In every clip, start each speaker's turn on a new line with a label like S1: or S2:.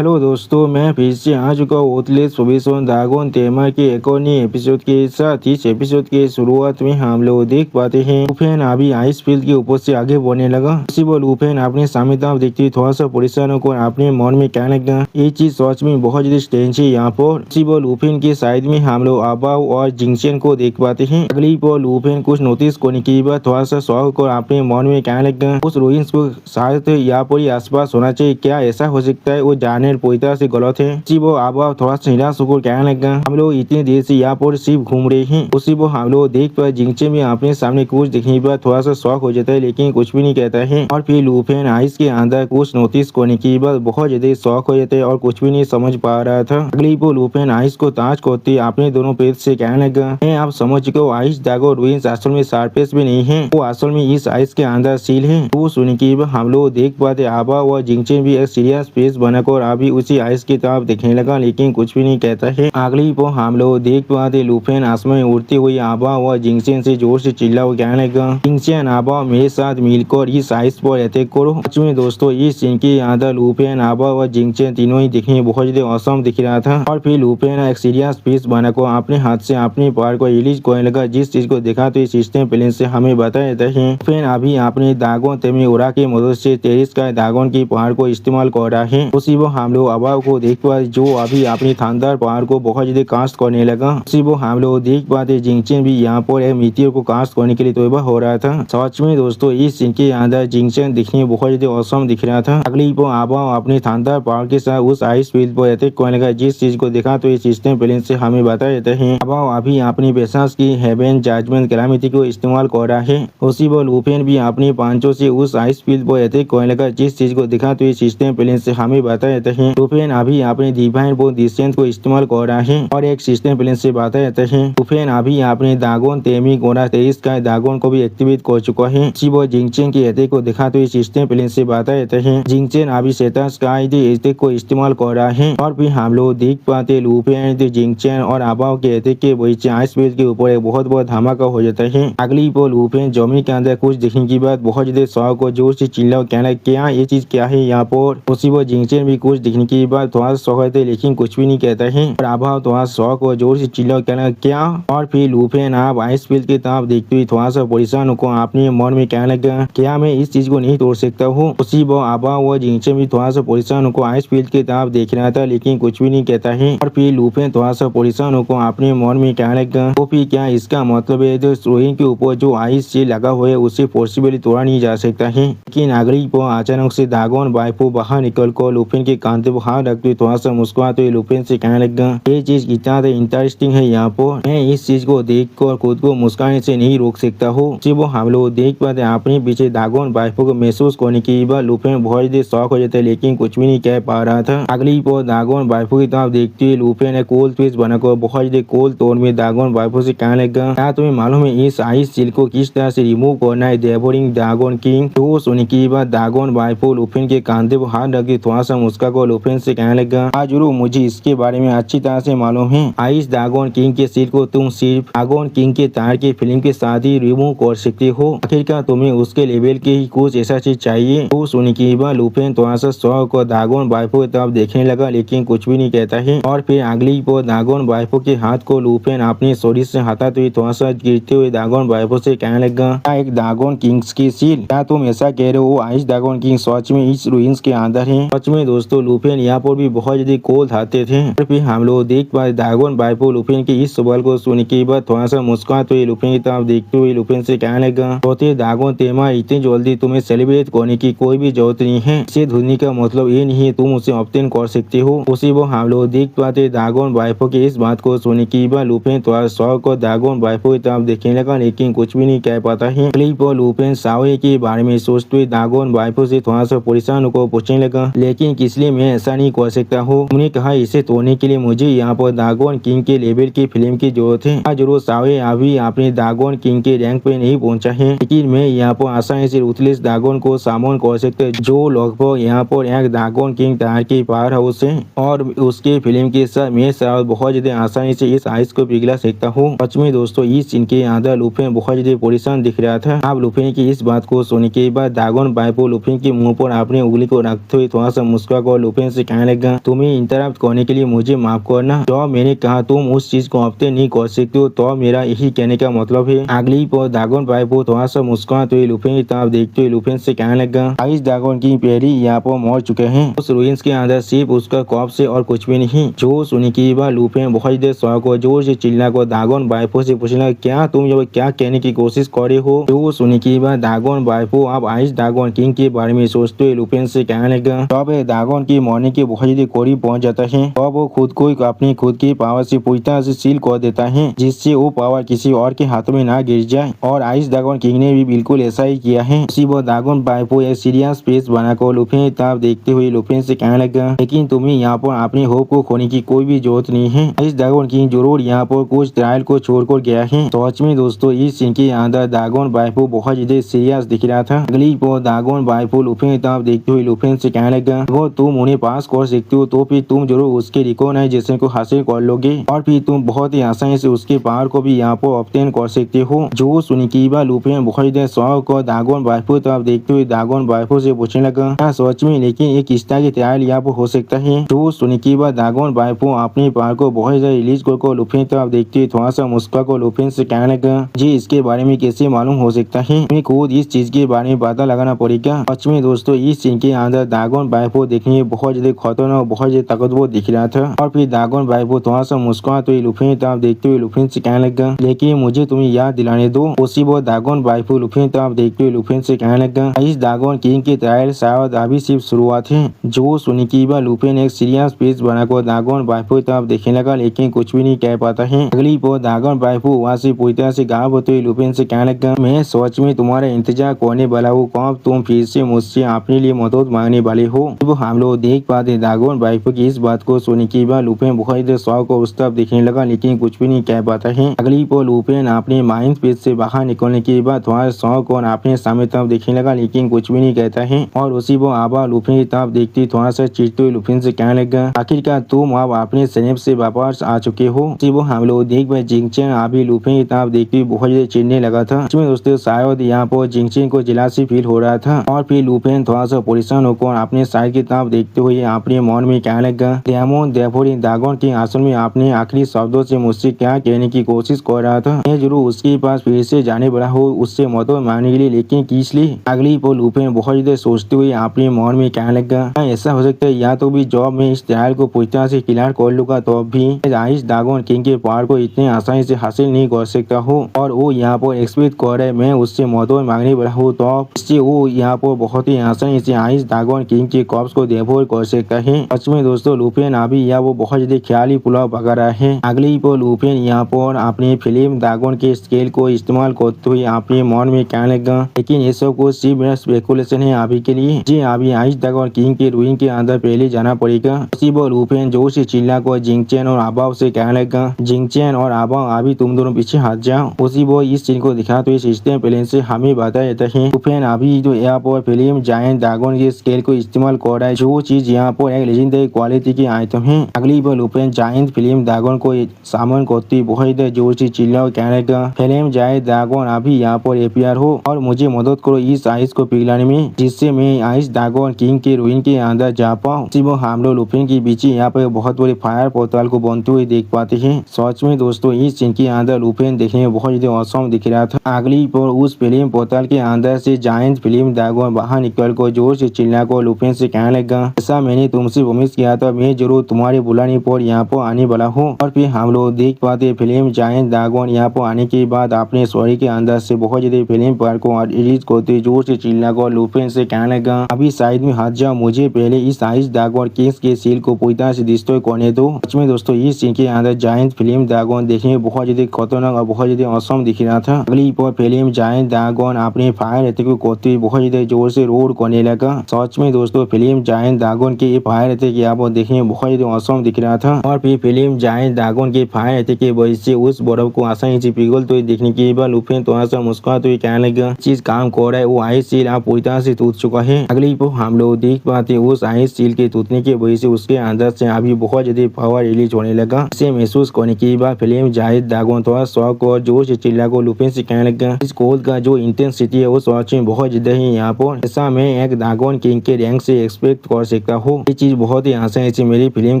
S1: Hello दोस्तों, मैं फिर से आ चुका हूँ ओतलेस प्रोबेशन ड्रैगन तेमा के एक और नए एपिसोड के साथ। इस एपिसोड के शुरुआत में हम लोग देख पाते हैं लूफेन अभी आइस फील्ड के ऊपर से आगे बढ़ने लगा। इसी वो लूफेन अपने सामने तरफ देखते हुए थोड़ा सा परेशान होकर अपने मन में कहने लगा, ये चीज सच में बहुत ज्यादा स्ट्रेंज है। यहाँ पर इसी वो लूफेन के साइड में हम लोग आबाओ और जिंगचेन को देख पाते हैं। अगली पर लूफेन कुछ नोटिस करने के बाद थोड़ा सा शौक और अपने मन में कहने लगा, उस रूइंस को शायद यहाँ पर ही आसपास होना चाहिए। क्या ऐसा हो सकता है? वो जानने पूरी तरह से गलत है। उसी वो आबा थोड़ा सा निराश होकर कहने लगा, हम लोग इतनी देर से यहाँ पर सिर्फ घूम रहे हैं। उसी वो हम लोग देख पर जिंगचेन भी अपने सामने कुछ देखने पर थोड़ा सा शौक हो जाता है, लेकिन कुछ भी नहीं कहता है। और फिर लूफेन आइस के अंदर कुछ नोटिस करने के बाद बहुत ज्यादा शौक हो जाता है और कुछ भी नहीं समझ पा रहा था। अगली वो लूफेन आइस को ताज करते अपने दोनों पेट से कहने लगा, मैं आप समझ चुका हूँ, आइस ड्रैगन रूइंस असल में सरफेस भी नहीं है, वो असल में इस आइस के अंदर सील है। वो सुनने के बाद हम लोग देख पाते आबा व जिंगचेन भी एक सीरियस फेस बनाकर अभी उसी आइस की तरफ देखने लगा, लेकिन कुछ भी नहीं कहता है। अगली वो हम लोग देख पाते लूफेन आसमान में उड़ती हुई आबा व जिंगचेन से जोर से चिल्ला हुआ कहने लगा, जिंगचेन आबा मेरे साथ मिलकर इस आइस पर अटैक करो। सच में दोस्तों, इस सीन के अंदर लूफेन आबा व जिंगचेन तीनों ही दिखने में बहुत ज्यादा औसम दिख रहा था। और फिर लूफेन एक सीरियस फेस बनाकर अपने हाथ से अपने पैर को रिलीज करने लगा। जिस चीज को देखा तो इस सिस्टम प्लेन से हमें बताया जाता है लूफेन अभी अपने ड्रैगन तेमी उड़ा की मदद से तेरिस का ड्रैगन की पहाड़ को इस्तेमाल कर रहा है। उसी वो हम लोग आबा को देख पाते जो अभी अपनी थंडर पहाड़ को बहुत ज्यादा कास्ट करने लगा। उसी वो हम लोग देख पाते जिंगचेन भी यहाँ पर एक मीटियोर को कास्ट करने के लिए तैयार हो रहा था। सच में दोस्तों, इस सीन के अंदर जिंगचेन दिखने में बहुत ज्यादा औसम दिख रहा था। अगली वो आबा अपने थंडर पहाड़ के साथ उस आइस फील्ड पर अटैक करने लगा। जिस चीज को देखा तो इस सिस्टम प्लेन से हमें बताया जाता है आबा अभी अपनी पेशेंस की हेवन जजमेंट कैलामिटी को इस्तेमाल कर रहा है। उसी वो लूफेन भी अपने पांचों से उस आइस फील्ड पर अटैक करने लगा। जिस चीज को देखा तो इस सिस्टम प्लेन से हमें बताया जाता है लूफेन अभी अपने डिवाइन बोन डिसेंट को इस्तेमाल कर रहा है। और एक सिस्टम प्लेन से बताया जाता है लूफेन अभी अपने ड्रैगन तेमी गोरा तेईस का ड्रैगन को भी एक्टिवेट कर चुका है। इसी वो जिंगचेन के अटैक को देखा तो इस सिस्टम प्लेन से बताया जाता है जिंगचेन अभी सेटा स्काई अटैक को इस्तेमाल कर रहा है। और फिर हम लोग देख पाते लूफेन जिंगचेन और आबाओ के अटैक के बीच आइस फील्ड के ऊपर एक बहुत बड़ा धमाका हो जाता है। अगली वो लूफेन जमीन के अंदर कुछ देखने के बाद बहुत ज्यादा शौक को जोर से चिल्ला कहना, क्या ये चीज क्या है यहाँ पर। उसी वो जिंगचेन भी कुछ दिखने के बाद थोड़ा सा शौक है, लेकिन कुछ भी नहीं कहता है। और आबा थोड़ा शौक और जोर से चिल्ला कहना, क्या। और फिर लूफेन आप आइस फील्ड की तरफ देखते हुए थोड़ा सा परेशान होकर अपने मन में कहने लगा, क्या मैं इस चीज को नहीं तोड़ सकता हूँ। उसी वो आबा व जिंगचेन भी थोड़ा सा परेशान होकर आइस फील्ड की तरफ देख रहा था, लेकिन कुछ भी नहीं कहता है। और फिर लूफेन थोड़ा सा परेशान होकर अपने मन में कहने लगा, तो फिर क्या इसका मतलब है जो रोइंग के ऊपर जो आइस से लगा हुआ है उसे फोर्सिबली तोड़ा नहीं जा सकता है। लेकिन नागरिक वो अचानक से ड्रैगन वाइफ बाहर निकल कर लूफेन के कांधे पर हाथ रखते थोड़ा सा मुस्कुराते हुए लूफेन से कहने लगा, ये चीज इतना इंटरेस्टिंग है यहाँ पर, मैं इस चीज को देख कर खुद को मुस्कुराने से नहीं रोक सकता हूँ। वो हम लोग देख पाते अपने पीछे ड्रैगन वाइफ को महसूस करने की बार लूफेन बहुत ज्यादा शौक हो जाता है, लेकिन कुछ भी नहीं कह पा रहा था। अगली वो ड्रैगन वाइफ की तरफ देखते हुए लूफेन एक कोल्ड फेस बनाकर बहुत ज्यादा कोल्ड टोन में ड्रैगन वाइफ से कहने लगा, क्या तुम्हें मालूम है इस आइस सील को किस तरह से रिमूव करना है डेवरिंग ड्रैगन किंग। तो सुनने की बात ड्रैगन वाइफ लूफेन के कांधे पर हाथ रख थोड़ा सा मुस्का को लूफेन से कहने लगा, हाँ जरूर, मुझे इसके बारे में अच्छी तरह से मालूम है। आइस ड्रैगन किंग के सील को तुम सिर्फ ड्रैगन किंग के तार की फिल्म के साथ ही रिमूव कर सकते हो। आखिरकार तुम्हें उसके लेवल के ही कुछ ऐसा चीज चाहिए। तो सुनने की बात लूफेन थोड़ा सा शौक और ड्रैगन वाइफ की तरफ देखने लगा, लेकिन कुछ भी नहीं कहता है। और फिर अगली वो ड्रैगन वाइफ के हाथ को लूफेन अपने शरीर से हटाते हुए थोड़ा सा गिरते हुए ड्रैगन वाइफ से कहने लगा, एक ड्रैगन किंग्स की सील, क्या तुम ऐसा कह रहे हो आइस ड्रैगन किंग सच में इस रूइंस के अंदर है। सच में दोस्तों, लूफेन यहाँ पर भी बहुत ज्यादा कोल खाते थे। और फिर हम लोग देख पाए ड्रैगन वाइफ लूफेन के इस सवाल को सुनने के बाद थोड़ा सा मुस्कुराते हुए लूफेन की तरफ देखते हुए लूफेन से कहने लगा, चौथे ड्रैगन तेमा इतनी जल्दी तुम्हें सेलिब्रेट करने की कोई भी जरूरत नहीं है। इसे धुनी का मतलब ये नहीं है तुम उसे ऑब्टेन कर सकते हो। उसी वो हम लोग देख पाते ड्रैगन वाइफ के इस बात को सुनने की बाद लूफेन थोड़ा शौक और ड्रैगन वाइफ की तरफ देखने लगा, लेकिन कुछ भी नहीं कह पाता है। क्लिप और लूफेन सावे के बारे में सोचते हुए ड्रैगन वाइफ से थोड़ा सा परेशान होकर पूछने लगा, लेकिन किस लिए मैं ऐसा नहीं कर सकता हूँ। उन्होंने कहा इसे तोड़ने के लिए मुझे यहाँ पर ड्रैगन किंग के लेवल की फिल्म की जरूरत है। हाँ जरूर, सावे अभी अपने ड्रैगन किंग के रैंक पे नहीं पहुंचा है, लेकिन मैं यहाँ पर आसानी से रूथलेस ड्रैगन को सामन कर सकते जो लगभग यहाँ पर एक ड्रैगन किंग तैयार की पावर हाउस है। और उसके फिल्म के साथ मैं बहुत ज्यादा आसानी से इस आइस को पिघला सकता हूँ। सच में दोस्तों, इस सीन के अंदर लूफेन बहुत ज्यादा परेशान दिख रहा था। अब लूफेन की इस बात को सुनने के बाद ड्रैगन वाइफ लूफेन के मुंह पर अपनी उंगली को रखते हुए थोड़ा सा मुस्कुरा कर लुपिन से कहने लगा, तुम्हें इंटरप्ट करने के लिए मुझे माफ करना। तो मैंने कहा तुम उस चीज को अब नहीं कर सकते हो, तो मेरा यही कहने का मतलब है। अगली पर ड्रैगन बाइफो थोड़ा सा मुस्कुराते हुए लुपिन की तरफ देखते हुए लुपिन से कहने लगा, आइस ड्रैगन की पहली यहाँ पर मर चुके हैं, उस रूइंस के अंदर सिर्फ उसका कॉर्प्स से और कुछ भी नहीं। जो सुनी की बात लुपिन बहुत देर शौक को जोर से चिल्ला को ड्रैगन बाइफो से पूछना, क्या तुम ये क्या कहने की कोशिश कर रहे हो। जो सुनी की बात ड्रैगन बाइफो अब आइस ड्रैगन किंग के बारे में सोचते हुए लुपिन से कहने लगा, तब ड्रैगन की मरने के बहुत ही करीब पहुंच जाता है और वो खुद को अपनी खुद की पावर से पूरी तरह से सील कर देता है, जिससे वो पावर किसी और के हाथों में ना गिर जाए। और आइस ड्रैगन किंग ने भी बिल्कुल ऐसा ही किया है। उसी वो ड्रैगन बाइफो एक सीरियस फेस बनाकर लुपिन की तरफ देखते हुए लुपिन से कहने लगा, लेकिन तुम्हें यहाँ पर अपनी होप को खोने की कोई भी जरूरत नहीं है। आइस ड्रैगन किंग जरूर यहाँ पर कुछ ट्रायल को छोड़कर गया है। सच में दोस्तों इस सीन के अंदर ड्रैगन बाइफो बहुत ज्यादा सीरियस दिख रहा था। अगली पर ड्रैगन बाइफो लुपिन की तरफ देखते हुए लुपिन से कहने लगा, वो तुम उन्हें पास कर सकते हो तो फिर तुम जरूर उसके रिकॉग्नाइजेशन को हासिल कर लोगे और फिर तुम बहुत ही आसानी से उसके पावर को भी यहाँ पर ऑब्टेन कर सकते हो। जो सुनी की बात लुपिन बहुत देर शौक को ड्रैगन बाइफो तरफ देखते हुए ड्रैगन बाइफो से पूछने लगा, क्या सच में लेकिन एक किस तरह की ट्रायल यहाँ पर हो सकता है। जो सुनी की बात ड्रैगन बाइफो अपनी पावर को बहुत ज्यादा रिलीज कर लुपिन तरफ देखते हुए थोड़ा सा मुस्कुरा को लुपिन से कहने लगा, जी इसके बारे में कैसे मालूम हो सकता है, हमें खुद इस चीज के बारे में पता लगाना पड़ेगा। सच में दोस्तों इस सीन के अंदर ड्रैगन बाइफो देखने में बहुत ज्यादा खतरनाक बहुत ज्यादा ताकतवर दिख रहा था। और फिर ड्रैगन बाइफो थोड़ा सा मुस्कुरा तो लुपिन तरफ देखते हुए लुपिन से कहने लगा, लेकिन मुझे तुम्हें याद दिलाने दो। उसी वो ड्रैगन बाइफो लुपिन तरफ देखते हुए लुपिन से कहने लगा, इस ड्रैगन किंग की ट्रायल शायद अभी सिर्फ शुरुआत है। जो सुनी की बात लुपिन एक सीरियस फेस बनाकर ड्रैगन बाइफो तरफ देखने लगा, लेकिन कुछ भी नहीं कह पाता है। अगली पर ड्रैगन बाइफो वहाँ से पूरी तरह से गायब होते हुए लुपिन से कहने लगा, मैं सच में तुम्हारा इंतजार करने वाला हूँ, कब तुम फिर से मुझसे अपने लिए मदद मांगने वाले हो। तो हम लोग देख पाते ड्रैगन बाइफो की इस बात को सुनी की बात लुपिन बहुत देर शौक को उस तरफ देखने लगा, लेकिन कुछ भी नहीं कह पाता है। अगली पर लुपिन अपने माइंड स्पेस से बाहर निकलने के बाद थोड़ा शौक और अपने सामने तरफ देखने लगा, लेकिन कुछ भी नहीं कहता है। और उसी वो आबा लुपिन की तरफ देखती थोड़ा सा चिढ़ते हुए लुपिन से कहने लगा, आखिरकार तुम अब अपने स्नैप से वापस आ चुके हो। उसी वो हम लोग देख पाए जिंगचैन अभी लुपिन की तरफ देखती बहुत ज्यादा चिढ़ने लगा था। इसमें दोस्तों शायद यहाँ पर जिंगचैन को जिलासी फील हो रहा था। और फिर लुपिन थोड़ा सा परेशान होकर अपने साइड की तरफ देखते हुए अपने मन में कहने लगा, डेमोन डेफोरी ड्रैगन के आसन में अपने आखिरी शब्दों से मुझसे क्या कहने की कोशिश कर रहा था। मैं जरूर उसके पास फिर से जाने वाला हो उससे मदद मांगने के लिए, लेकिन किस लिए। अगली पर लुपिन बहुत ज्यादा सोचते हुए अपने मन में कहने लगा, ऐसा हो सकता है या तो भी जॉब में इस ट्रायल को पूरी तरह से क्लियर कर लूंगा तो भी आइस ड्रैगन किंग के पावर को इतने आसानी से हासिल नहीं कर सकता हो। और वो यहाँ पर एक्सपेक्ट कर रहे मैं उससे मदद मांगने वाला हूँ, तो इससे वो यहाँ पर बहुत ही आसानी से आइस ड्रैगन किंग के कॉर्प्स को डेवोर कर सकता है। सच में दोस्तों लुपिन अभी या वो बहुत ज्यादा ख्याली पुलाव पका रहा है। अगली पर लुपिन यहाँ पर अपनी फिल्म ड्रैगन के स्केल को इस्तेमाल करते हुए अपने मन में कहने लगा, लेकिन ये सब कुछ सिर्फ मेरा स्पेकुलेशन है अभी के लिए। जी अभी आइस ड्रैगन किंग के रूइन के अंदर पहले जाना पड़ेगा। उसी पर लुपिन जोर से चिल्ला कर जिंगचैन और आबाव से कहने लगा, जिंगचैन और आबाव अभी तुम दोनों पीछे हट जाओ। उसी वो इस सीन को दिखाते हुए सिस्टम प्लेन से हमें बताया जाता है लुपिन अभी जो यहाँ पर फिल्म जायंट ड्रैगन के स्केल को इस्तेमाल कर रहा है, जो चीज यहाँ पर एक लेजेंडरी क्वालिटी की आइटम है। अगली बार लुपिन जायंट फिल्म ड्रैगन को सामन करती बहुत जोर से चिल्ला और कहने लगा, फिल्म जायंट ड्रैगन अभी यहाँ पर अपियर हो और मुझे मदद करो इस आइस को पिघलाने में, जिससे मैं आइस ड्रैगन किंग के रूइन के अंदर जा पाऊँ। वो हम लोग लुपिन के बीच यहाँ पर बहुत बड़े फायर पोर्टल को बनते हुए देख पाते हैं। सच में दोस्तों इस सीन के अंदर लुपिन देखने में बहुत ज्यादा औसम दिख रहा था। अगली पर उस फिल्म पोर्टल के अंदर से जायंट फिल्म ड्रैगन बाहर निकल कर जोर से चिल्ला कर लुपिन से कहने लगा, ऐसा मैंने तुमसे प्रॉमिस किया था, मैं जरूर तुम्हारे बुलाने पर यहाँ पर आने वाला हूँ। और फिर हम लोग देख पाते फिल्म जायंट ड्रैगन यहाँ पर आने के बाद अपने सॉरी के अंदर से बहुत ज्यादा फिल्म पर को रिलीज करते जोर से चिल्ला कर लुपिन से कहने लगा, अभी साइड में हट जाओ, मुझे पहले इस आइस ड्रैगन किंग्स के सील को पूरी तरह से डिस्ट्रॉय करने दो। सच में दोस्तों इस सीन के अंदर जायंट फिल्म ड्रैगन देखने में बहुत ज्यादा खतरनाक और बहुत ज्यादा औसम दिख रहा था। अगली पर फिल्म जायंट ड्रैगन अपने फायर अटैक को करते हुए बहुत ज्यादा जोर से रोड करने लगा। सच में दोस्तों फिल्म जायंट ड्रैगन के फायर अटैक यहाँ पर देखने में बहुत ज्यादा औसम दिख रहा था। और फिर फिल्म जायंट ड्रैगन के फायर अटैक की वजह से उस बर्फ को आसानी से पिघलते हुए देखने के बाद लुपिन थोड़ा सा मुस्कुराते हुए कहने लगा, चीज काम कर रहा है, वो आइस सील आप पूरी तरह से टूट चुका है। अगली पर हम लोग देख पाते उस आइस सील के टूटने की वजह से उसके अंदर से अभी बहुत ज्यादा पावर रिलीज होने लगा। इसे महसूस करने के बाद फिल्म जायंट ड्रैगन थोड़ा शौक और जोर से चिल्ला को लुपिन से कहने लगा, इस कोल्ड का जो इंटेंसिटी है वो सच में बहुत ज्यादा है यहाँ पर, ऐसा मैं एक ड्रैगन किंग के रैंक से एक्सपेक्ट कर सकता हो। ये चीज बहुत ही आसान से मेरी फिल्म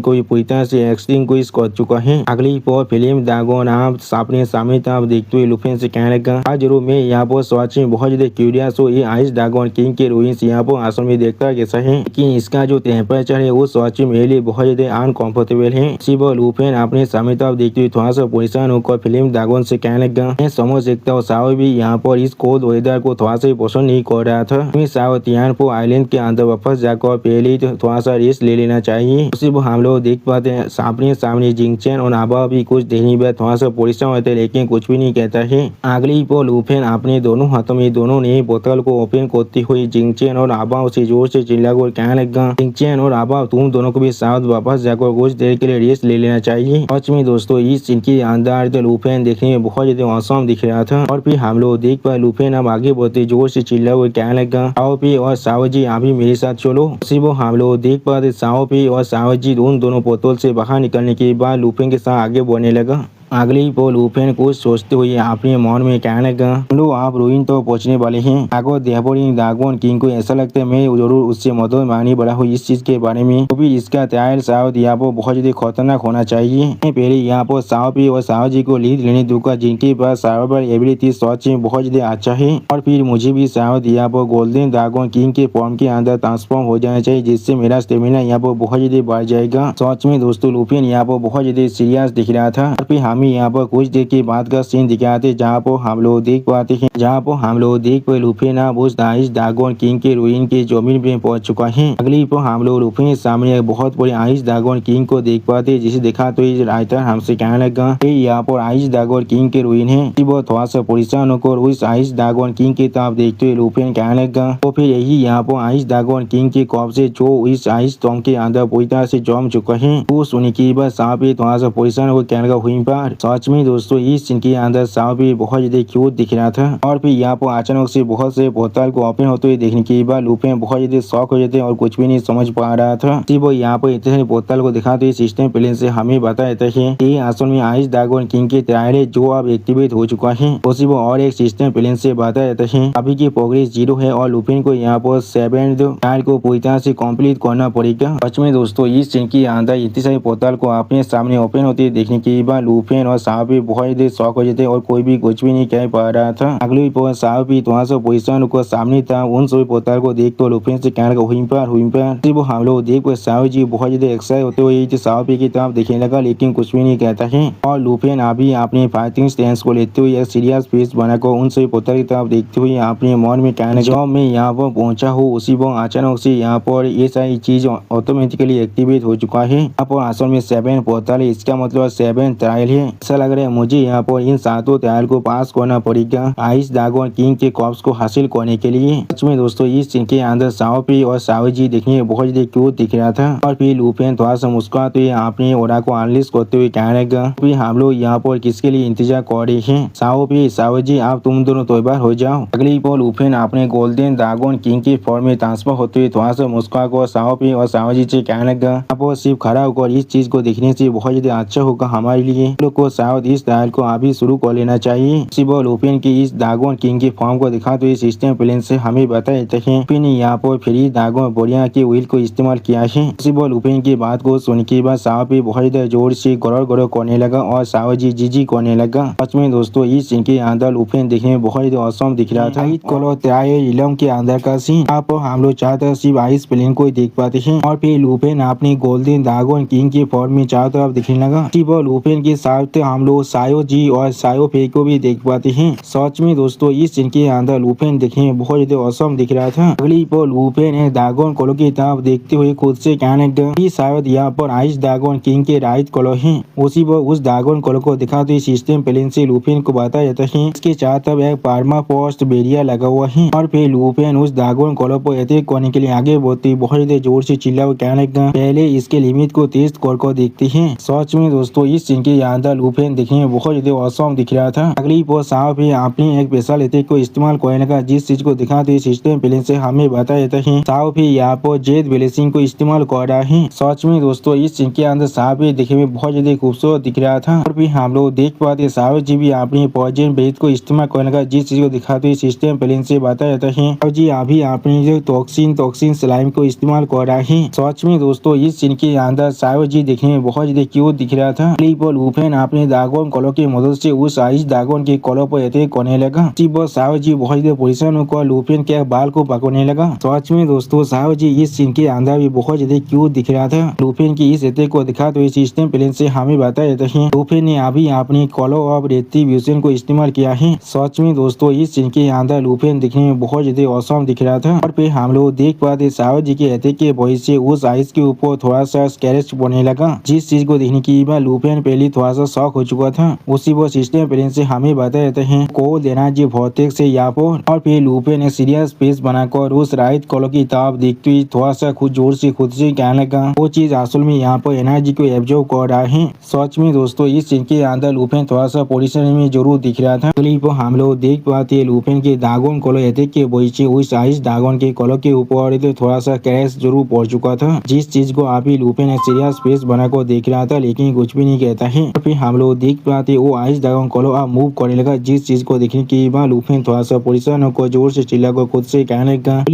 S1: को पूरी तरह से एक्सटिंग को कर चुका है। अगली पर फिल्म दागोन आप अपने सामने आप देखते हुए लुफिन से कहने लगा, आज जरूर मैं यहाँ पर सच में बहुत ज्यादा क्यूरियस हूँ। ये आइस दागोन किंग के रूइंस यहाँ पर आसन में देखता कैसा है, लेकिन इसका जो टेम्परेचर है वो सच में मेरे लिए बहुत ज्यादा अनकंफर्टेबल है। सिर्फ लुफिन अपने सामने आप देखते हुए थोड़ा सा परेशान होकर फिल्म दागोन से कहने लगा, मैं समझ सकता हूँ साओ भी यहाँ पर इस कोल्ड वेदर को थोड़ा सा पसंद नहीं कर रहा था। मैं साओ तियानपो आइलैंड के अंदर वापस जाकर पहले थोड़ा सा रेस्ट ले लेना चाहिए। सिर्फ हम लोग देख पाते हैं सामने सामने जिंगचैन और आबा भी कुछ देने बाद थोड़ा सा परेशान होते लेकिन कुछ भी नहीं कहता है। अगली पर लुफिन अपने दोनों हाथों में दोनों ने बोतल को ओपन करती हुई जिंगचैन और आबा उसे जोर से चिल्लाकर कहने लगा, जिंगचैन और आबा तुम दोनों को भी साथ वापस जाकर कुछ देर के लिए रेस्ट ले लेना चाहिए। सच में दोस्तों इस सीन के अंदर लुफिन देखने में बहुत ज्यादा औसम दिख रहा था। और फिर हम लोग देख पाए लुफिन अब आगे बढ़ते जोर से चिल्ला हुए कहने लगा, साओ पी और साओ जी अभी मेरे साथ चलो। सिर्फ हम लोग देख पाते साओ पी और साओ जी उन दोनों बोतल से बाहर निकलने के बाद लुफिन के साथ आगे बढ़ने लगा। अगली पर लुफिन कुछ सोचते हुए अपने मन में कहने लगा, लो आप रूइन तो पहुंचने वाले हैं। आगो देहबोरी दागोन किंग को ऐसा लगता है मैं जरूर उससे मदद मांगने बड़ा हूँ इस चीज के बारे में, तो फिर इसका तैयार शायद यहाँ पर बहुत ज्यादा खतरनाक होना चाहिए। मैं पहले यहाँ पर साओ पी और साओ जी को लीड लेने दूंगा जिनके पास सर्वाइवल एबिलिटी सच में बहुत ज्यादा अच्छा है। और फिर मुझे भी शायद यहाँ पर गोल्डन दागोन किंग के फॉर्म के अंदर ट्रांसफॉर्म हो जाना चाहिए, जिससे मेरा स्टेमिना यहाँ पर बहुत ज्यादा बढ़ जाएगा। सच में दोस्तों लुफिन यहाँ पर बहुत ज्यादा सीरियस दिख रहा था। और फिर हमें यहाँ पर कुछ देर के बाद का सीन दिखाते जहाँ पर हम लोग देख पाते हैं लुफिन अब उस आइस दागोन किंग के रूइन के जमीन में पहुंच चुका है। अगली पर हम लोग लुफिन के सामने एक बहुत बड़े आइस दागोन किंग को देख पाते जिसे देखा तो इस राइटर हमसे कहने लगा, यहाँ पर आइस दागोन किंग के रूइन है। वो थोड़ा सा परेशान होकर उस आइस दागोन किंग की तरफ देखते हुए लुफिन कहने लगा, तो फिर यही यहाँ पर आइस दागोन किंग के कॉप से जो इस आइस टॉम के अंदर पूरी तरह से जम चुका है। वो सुनने के बाद सांप थोड़ा सा परेशान होकर कहने लगा, हुई पर सच में दोस्तों इस सीन के अंदर सांप भी बहुत ज्यादा क्यूट दिख रहा था। और फिर यहाँ पर अचानक से बहुत से बोतल को ओपन होते हुए देखने के बाद लुफिन बहुत ज्यादा शॉक हो जाते और कुछ भी नहीं समझ पा रहा था। वो यहाँ पर इतने सारे बोतल को दिखाते हुए सिस्टम प्लेन से हमें बता देता है कि असल में आइस दागोन किंग के तैयार है जो अब एक्टिवेट हो चुका है। वो और एक सिस्टम प्लेन से बता देता है अभी की प्रोग्रेस 0 है और लुफिन को यहाँ पर 7 ट्रायल को पूरी तरह से कंप्लीट करना पड़ेगा। सच में दोस्तों इस सीन के अंदर इतनी सारी बोतल को अपने सामने ओपन होते देखने के बाद लुफिन और सांप भी बहुत ज्यादा शॉक हो जाते और कोई भी कुछ भी नहीं कह पा रहा था। अगली पर सांप भी थोड़ा सा पोजिशन को सामने था उन सभी बोतल को देख तो लुफिन से कहने लगा, हुई पर वो हम लोग देख साहु जी बहुत ज्यादा एक्साइट होते हुए साहु पी की तरफ देखने लगा लेकिन कुछ भी नहीं कहता है। और लुफिन अभी अपने फाइटिंग स्टैंस को लेते हुए एक सीरियस फेस बनाकर उन सभी बोतल की तरफ देखते हुए अपने मन में कहने जब मैं यहाँ पर पहुंचा हूँ उसी पर अचानक से यहाँ पर ये सारी चीज ऑटोमेटिकली एक्टिवेट हो चुका है। यहाँ पर असल में 7 बोतल है, इसका मतलब 7 ट्रायल है। ऐसा लग रहा है मुझे यहाँ पर इन 7 ट्रायल को पास करना पड़ेगा आइस दागोन किंग के कॉप्स को हासिल करने के लिए। सच में दोस्तों इस सीन के अंदर साओ पी और साओ जी देखने में बहुत ज्यादा क्यूट दिख रहा था। और फिर लुफिन थोड़ा सा मुस्कुराते हुए अपने ओरा को अनलिश करते हुए कहने लगा, फिर हम लोग यहाँ पर किसके लिए इंतजार कर रहे हैं। साओ पी साओ जी आप तुम दोनों तैयार हो जाओ। अगली पर लुफिन अपने गोल्डन दागोन किंग की फॉर्म में ट्रांसफर होते हुए थोड़ा सा मुस्कुराकर साओ पी और साओ जी से कहने लगा, आप सिर्फ खड़ा होकर इस चीज को देखने से बहुत ज्यादा अच्छा होगा हमारे लिए। लोग को शायद इस ट्रायल को अभी शुरू कर लेना चाहिए। सिर्फ लुफिन की इस दागोन किंग की फॉर्म को दिखाते हुए सिस्टम प्लेन से हमें बता देते हैं फिर यहाँ पर फ्री दागोन बोरिया के व्हील को इस्तेमाल किया है। सिर्फ लुफिन की बात को सुनने के बाद साओ पी बहुत ज्यादा जोर से गड़ो गड़ो करने लगा और साओ जी जी करने लगा। सच में दोस्तों इस सीन के अंदर लुफिन देखने में बहुत ज्यादा औसम दिख रहा था। कलो इलम के अंदर का सीन आप हम लोग चारों तरफ सिर्फ आइस प्लेन को देख पाते हैं। और फिर लुफिन अपनी गोल्डन दागोन किंग की फॉर्म में चारों तरफ दिखने लगा। सिर्फ लुफिन के साथ हम लोग सायो जी और सायो फे को भी देख पाते हैं। सच में दोस्तों इस सीन के अंदर लुफिन देखने में बहुत ज्यादा औसम दिख रहा था। अगली पर लुफिन ने दागोन कलो की तरफ देखते हुए खुद से कहने लगा कि शायद यहाँ पर आइस दागोन किंग के राइट कलो है। उसी पर उस दागोन कलो को दिखाते हुए सिस्टम प्लेन से लुफिन को बता जाता है इसके चारों तरफ एक पार्मा पोस्ट बेरिया लगा हुआ है। और फिर लुफिन उस दागोन कलो पर अटैक करने के लिए आगे बढ़ते बहुत ज्यादा जोर से चिल्ला कहने लगा, पहले इसके लिमिट को टेस्ट कर देखते हैं। सच में दोस्तों इस सीन के अंदर अंदर लुफेन दिखने में बहुत ज्यादा औसम दिख रहा था। अगली पोस्ट साहब भी अपनी एक स्पेशल अटैक को इस्तेमाल करने का जिस चीज को दिखाते सिस्टम प्लेन से हमें बताया जाता है साहब भी यहाँ पर जेट ब्लेसिंग को इस्तेमाल कर रहा है। सच में दोस्तों इस सीन के अंदर साहब भी दिखने में बहुत ज्यादा खूबसूरत दिख रहा था और भी हम लोग देख पाते साहब जी भी अपनी पॉइजन ब्रेथ को इस्तेमाल करने का जिस चीज को दिखाते सिस्टम प्लेन से बताया जाता है और जी अभी अपनी जो टॉक्सिन स्लाइम को इस्तेमाल कर रहा है। सच में दोस्तों इस सीन के अंदर साहब जी दिखने में बहुत ज्यादा क्यूट दिख रहा था। लुफेन अपने ड्रैगन कॉलो की मदद से उस आइस ड्रैगन के कॉलो पर अटैक करने लगा। साहब जी बहुत ज्यादा परेशान होकर लुफेन के बाल को पकड़ने लगा। सच में दोस्तों साहब जी इस सीन के अंदर भी बहुत ज्यादा क्यूट दिख रहा था। लुफेन की इस अटैक को दिखाते हुए सिस्टम प्लेन से हमें बताया जाता है लुफेन ने अभी अपनी कॉलो ऑफ रेट्रीब्यूशन को इस्तेमाल किया है। सच में दोस्तों इस सीन के अंदर लुफेन दिखने में बहुत ज्यादा औसम दिख रहा था और फिर हम लोग देख पाते साहब जी के अटैक के वजह से उस आइस के ऊपर थोड़ा सा स्क्रैच पड़ने लगा। जिस चीज को देखने की बाद लुफेन पहले थोड़ा सा शॉक हो चुका था। उसी वो सिस्टम प्लेन से हमें बताया जाता है को देना जी भौतिक से यहाँ पर और फिर लुफेन ने सीरियस फेस बनाकर उस राइट कॉलो की तरफ देखते हुए थोड़ा सा खुद जोर से खुद से कहने लगा वो चीज असल में यहाँ पर एनर्जी को एब्जॉर्ब कर रहा है। सच में दोस्तों इस सीन के अंदर लुफेन थोड़ा सा पोजीशन में जरूर दिख रहा था। क्लिप हम लोग देख पाते लुफेन के ड्रैगन कॉलो अटैक के वजह से उस आइस ड्रैगन के कॉलो के ऊपर तो थोड़ा सा क्रैश जरूर पड़ चुका था। जिस चीज को अभी लुफेन ने सीरियस फेस बनाकर देख रहा था लेकिन कुछ भी नहीं कहता है। फिर हम लोग देख पाते वो आइस ड्रैगन कॉलो अब मूव करने लगा। जिस चीज को देखने के बाद लुफेन थोड़ा सा पोजीशन होकर जोर से चिल्लाकर खुद से कहने लगा